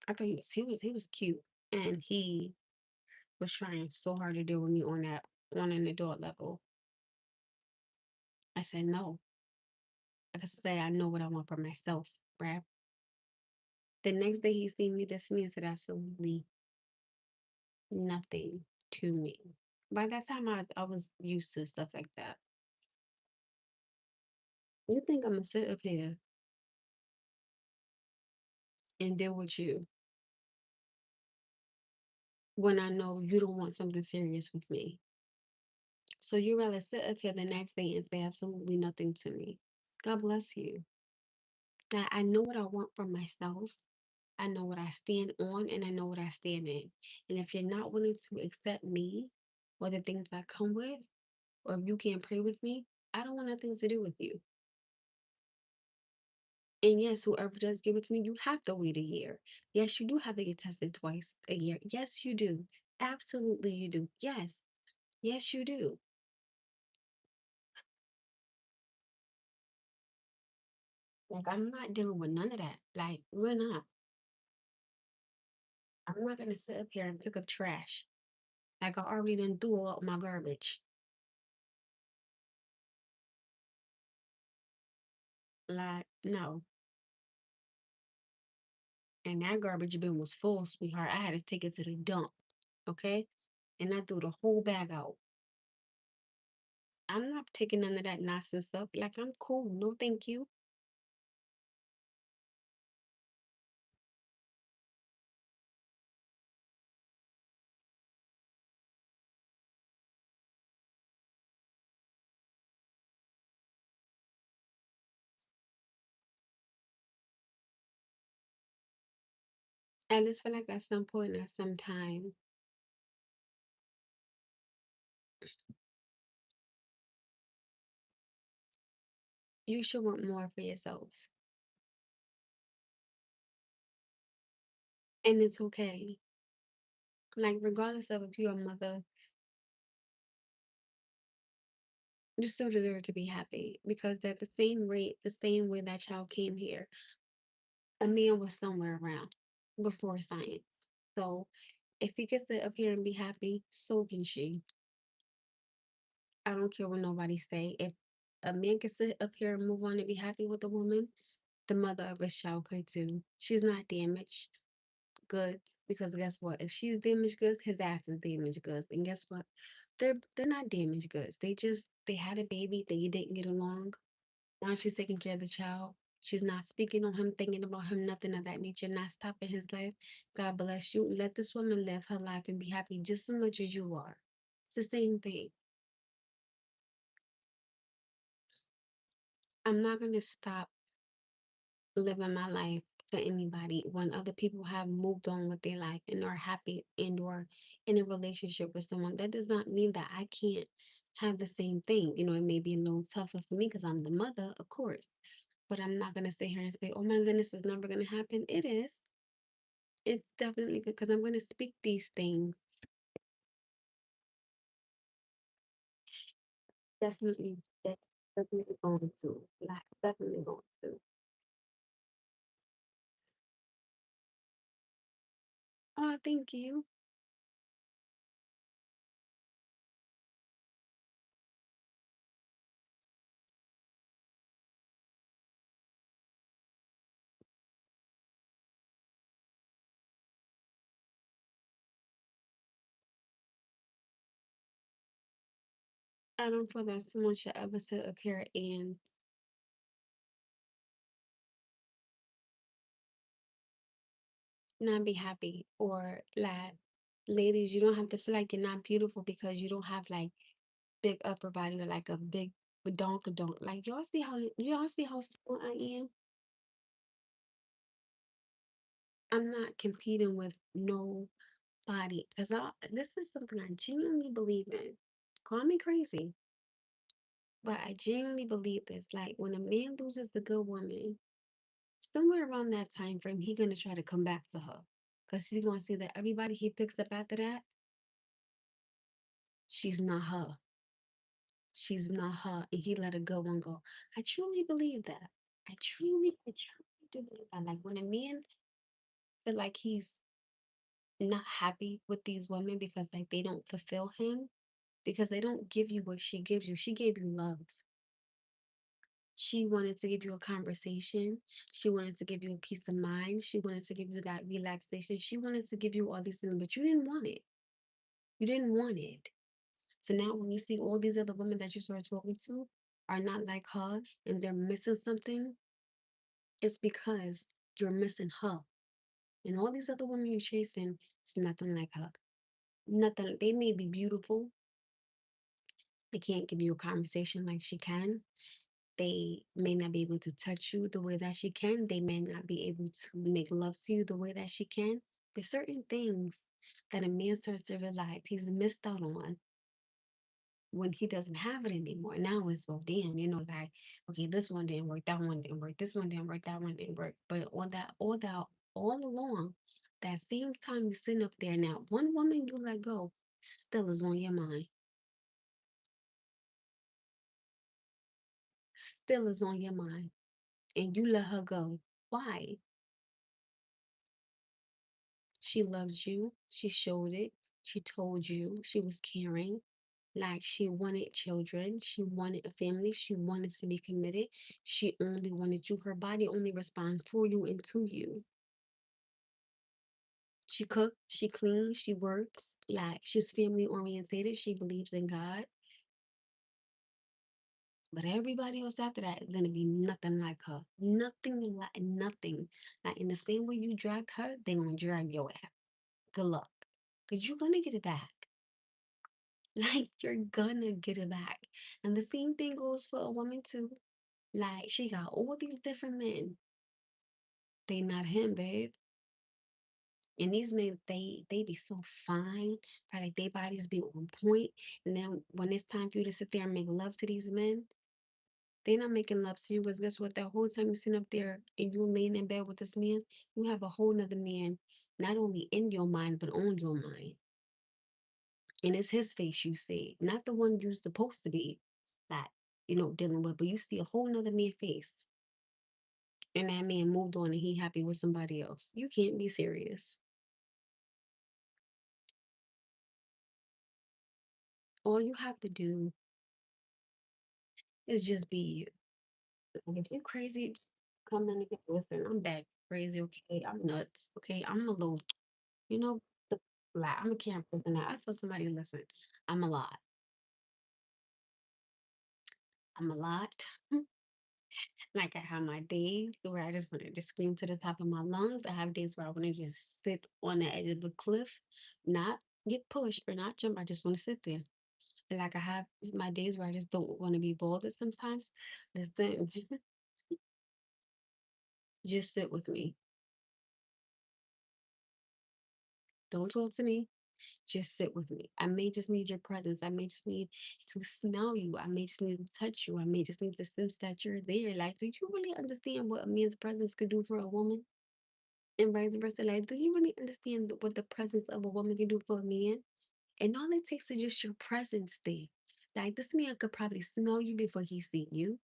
I thought he was cute, and he was trying so hard to deal with me on that on an adult level. I said no. Like I said, I know what I want for myself, right? The next day he seen me, this man said absolutely nothing to me. By that time, I was used to stuff like that. You think I'm gonna sit up here and deal with you when I know you don't want something serious with me? So you rather sit up here the next day and say absolutely nothing to me. God bless you. Now I know what I want for myself. I know what I stand on and I know what I stand in. And if you're not willing to accept me or the things I come with, or if you can't pray with me, I don't want nothing to do with you. And yes, whoever does get with me, you have to wait a year. Yes, you do have to get tested twice a year. Yes, you do. Absolutely, you do. Yes, yes, you do. Like, I'm not dealing with none of that. Like, we're not. I'm not going to sit up here and pick up trash. Like, I already done threw out my garbage. Like, no. And that garbage bin was full, sweetheart. I had to take it to the dump, okay? And I threw the whole bag out. I'm not taking none of that nonsense up. Like, I'm cool. No, thank you. I just feel like at some point, at some time, you should want more for yourself. And it's okay. Like, regardless of if you're a mother, you still deserve to be happy because at the same rate, the same way that child came here, a man was somewhere around before science. So if he gets to up here and be happy, so can she. I don't care what nobody say. If a man can sit up here and move on and be happy with a woman, the mother of his child could too. She's not damaged goods because guess what? If she's damaged goods, his ass is damaged goods. And guess what? They're not damaged goods. They had a baby, they didn't get along. Now she's taking care of the child. She's not speaking on him, thinking about him, nothing of that nature, not stopping his life. God bless you. Let this woman live her life and be happy just as much as you are. It's the same thing. I'm not going to stop living my life for anybody when other people have moved on with their life and are happy and or in a relationship with someone. That does not mean that I can't have the same thing. You know, it may be a little tougher for me because I'm the mother, of course. But I'm not gonna sit here and say, "Oh my goodness, it's never gonna happen." It is. It's definitely good because I'm gonna speak these things. Definitely, definitely going to. Like, definitely going to. Oh, thank you. I don't feel that someone should ever sit up here and not be happy or like, ladies, you don't have to feel like you're not beautiful because you don't have like big upper body or like a big badonkadonk. Like y'all see how small I am? I'm not competing with nobody because I this is something I genuinely believe in. Call me crazy, but I genuinely believe this. Like when a man loses a good woman, somewhere around that time frame, he gonna try to come back to her. Cause he's gonna see that everybody he picks up after that, she's not her. She's not her. And he let a good one go. I truly believe that. I truly do believe that. Like when a man feel like he's not happy with these women because like they don't fulfill him, because they don't give you what she gives you. She gave you love. She wanted to give you a conversation. She wanted to give you a peace of mind. She wanted to give you that relaxation. She wanted to give you all these things, but you didn't want it. You didn't want it. So now when you see all these other women that you start talking to are not like her and they're missing something, it's because you're missing her. And all these other women you're chasing, it's nothing like her. Nothing. They may be beautiful. They can't give you a conversation like she can. They may not be able to touch you the way that she can. They may not be able to make love to you the way that she can. There's certain things that a man starts to realize he's missed out on when he doesn't have it anymore. Now it's well, damn, like, okay, this one didn't work, that one didn't work, this one didn't work, that one didn't work. But all along, that same time you're sitting up there now, one woman you let go still is on your mind, still is on your mind, and you let her go. Why? She loves you. She showed it. She told you she was caring. Like she wanted children. She wanted a family. She wanted to be committed. She only wanted you. Her body only responds for you and to you. She cooks, she cleans, she works, like she's family orientated, she believes in God. But everybody else after that is gonna be nothing like her. Nothing like nothing. Like in the same way you dragged her, they gonna drag your ass. Good luck. Cause you're gonna get it back. Like you're gonna get it back. And the same thing goes for a woman too. Like she got all these different men. They not him, babe. And these men, they be so fine, right? Like their bodies be on point. And then when it's time for you to sit there and make love to these men, they not making love to you because guess what? That whole time you sitting up there and you laying in bed with this man, you have a whole nother man, not only in your mind, but on your mind. And it's his face you see, not the one you're supposed to be, like, dealing with, but you see a whole nother man face. And that man moved on and he happy with somebody else. You can't be serious. All you have to do is just be you. Like, if you're crazy, just come in and get listen. I'm back crazy, okay? I'm nuts, okay? I'm a little, you know, the like I'm a camp person now. I tell somebody, listen, I'm a lot. I'm a lot. Like I have my days where I just want to scream to the top of my lungs. I have days where I want to just sit on the edge of the cliff, not get pushed or not jump. I just want to sit there. And like I have my days where I just don't want to be bothered sometimes. Listen, just sit with me. Don't talk to me. Just sit with me. I may just need your presence. I may just need to smell you. I may just need to touch you. I may just need to sense that you're there. Like, do you really understand what a man's presence could do for a woman? And vice versa. Like, do you really understand what the presence of a woman can do for a man? And all it takes is just your presence there. Like, this man could probably smell you before he see you.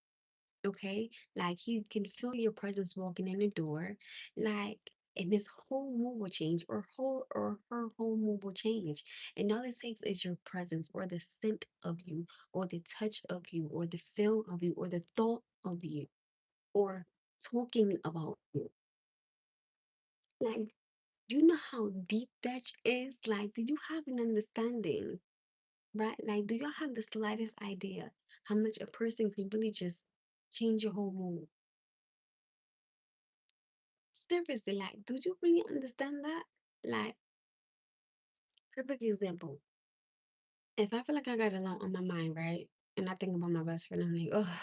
Okay, like he can feel your presence walking in the door, like, and his whole mood will change, or her whole mood will change. And all it takes is your presence, or the scent of you, or the touch of you, or the feel of you, or the thought of you, or talking about you. Like, do you know how deep that is? Like, do you have an understanding? Right? Like, do y'all have the slightest idea how much a person can really just change your whole mood? Seriously, like, do you really understand that? Like, perfect example. If I feel like I got a lot on my mind, right? And I think about my best friend, I'm like, oh,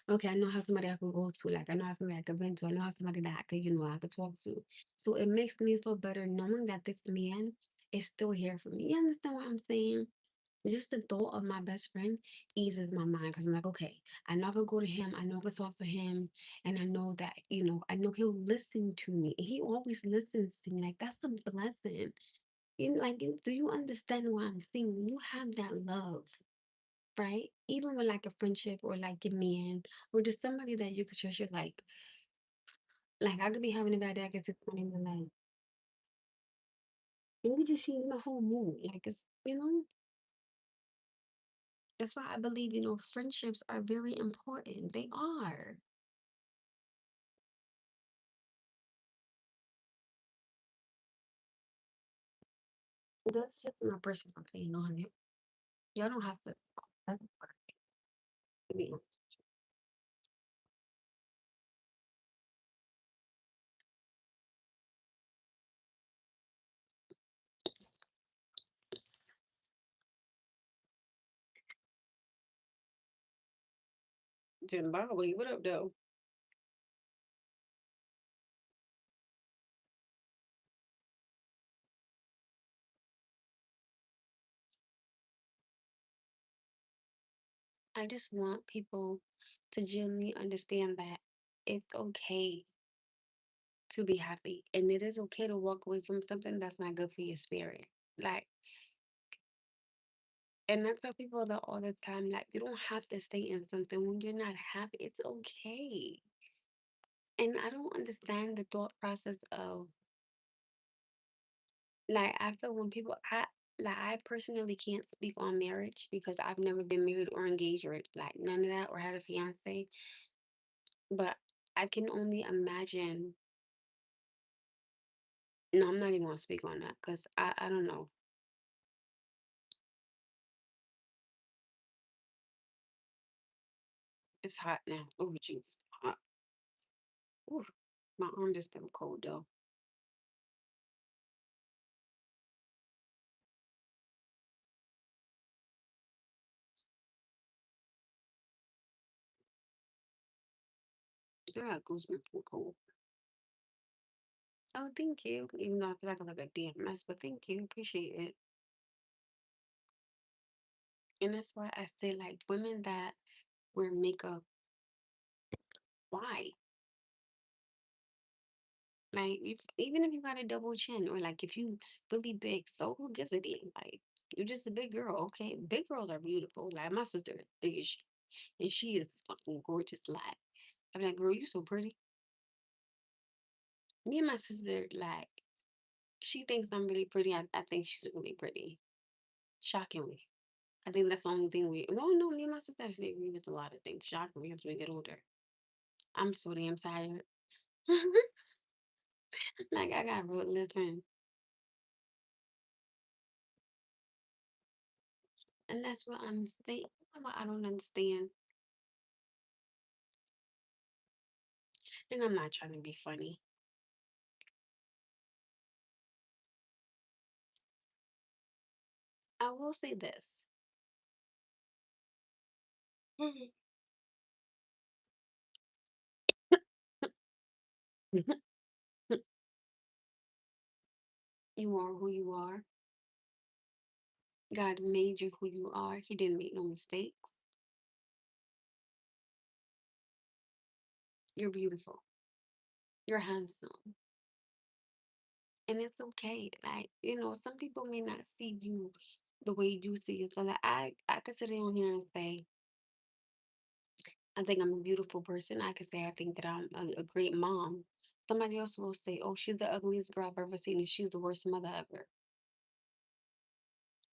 okay, I know how somebody I can go to. Like, I know how somebody I can vent to. I know how somebody that I could, I could talk to. So it makes me feel better knowing that this man is still here for me. You understand what I'm saying? Just the thought of my best friend eases my mind because I'm like, okay, I know I could go to him, I know I could talk to him, and I know that, I know he'll listen to me. And he always listens to me. Like, that's a blessing. Like, do you understand what I'm saying? When you have that love, right? Even with like a friendship or like a man or just somebody that you could trust, you're like I could be having a bad day, I could sit somebody in the night. And you just change my whole mood. Like, that's why I believe, friendships are very important. They are. That's just my personal opinion on it. Y'all don't have to. That's to be Zimbabwe. What up, though? I just want people to genuinely understand that it's okay to be happy, and it is okay to walk away from something that's not good for your spirit. Like, and I tell people that all the time. Like, you don't have to stay in something when you're not happy. It's okay. And I don't understand the thought process of like I feel when people I personally can't speak on marriage because I've never been married or engaged or like none of that or had a fiance. But I can only imagine No, I'm not even gonna speak on that because I don't know. It's hot now. Oh, Jesus, hot. Ooh, my arm is still cold though. Yeah, it goes me full cold. Oh, thank you. Even though I feel like I look a damn mess, but thank you. Appreciate it. And that's why I say like women that wear makeup, why? Like even if you got a double chin or like if you really big, so who gives a damn? Like you're just a big girl, okay? Big girls are beautiful. Like my sister is big as she, and she is fucking gorgeous. Like I'm like, girl, you so pretty. Me and my sister, like, she thinks I'm really pretty. I think she's really pretty. Shockingly. I think that's the only thing we no, me and my sister actually agree with a lot of things. Shockingly as we get older. I'm so damn tired. Like I got real listen. And that's what I'm saying. What I don't understand. And I'm not trying to be funny. I will say this. You are who you are. God made you who you are. He didn't make no mistakes. You're beautiful. You're handsome. And it's okay. Like, some people may not see you the way you see it. So like I could sit down here and say, I think I'm a beautiful person. I could say I think that I'm a great mom. Somebody else will say, oh, she's the ugliest girl I've ever seen and she's the worst mother ever.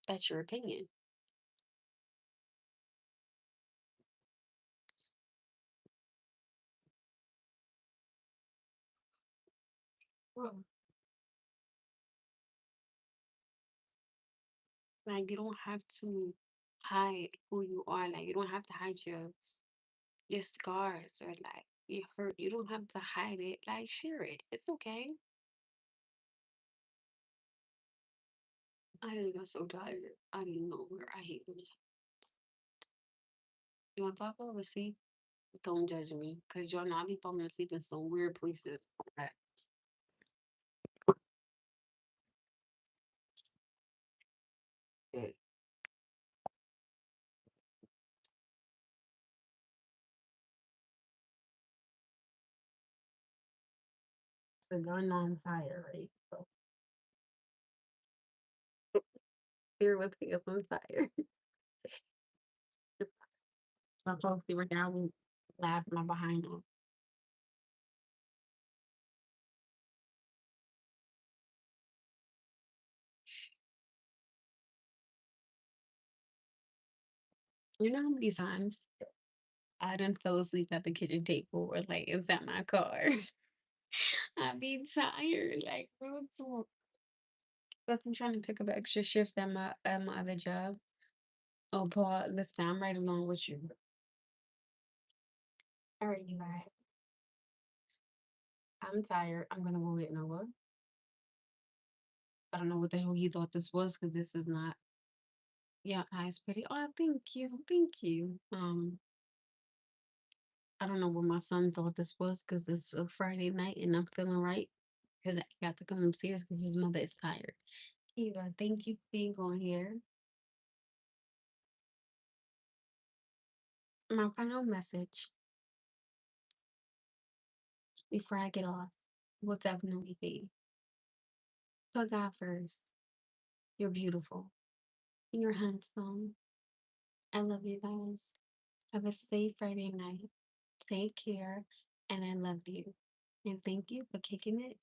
That's your opinion. Well, Like you don't have to hide who you are. Like you don't have to hide your scars or like your hurt. You don't have to hide it. Like share it. It's okay. I just got so tired. I didn't know where I hate when you want to talk over see. Don't judge me, cause y'all know I be falling asleep in some weird places. Right. So y'all know I'm tired, right? So bear with me if I'm tired. My folks they were down laughing my behind off. You know how many times I done fell asleep at the kitchen table or like inside my car. I be tired, like real talk. Plus I'm trying to pick up extra shifts at my other job. Oh Paul, listen, I'm right along with you. All right, you guys. I'm tired. I'm gonna go get Noah. I don't know what the hell you thought this was because this is not. Yeah, eyes pretty. Oh, thank you, thank you. I don't know what my son thought this was because it's a Friday night and I'm feeling right because I got to come upstairs because his mother is tired. Eva, thank you for being on here. My final message before I get off will definitely be put God first. You're beautiful. You're handsome. I love you guys. Have a safe Friday night. Take care. And I love you. And thank you for kicking it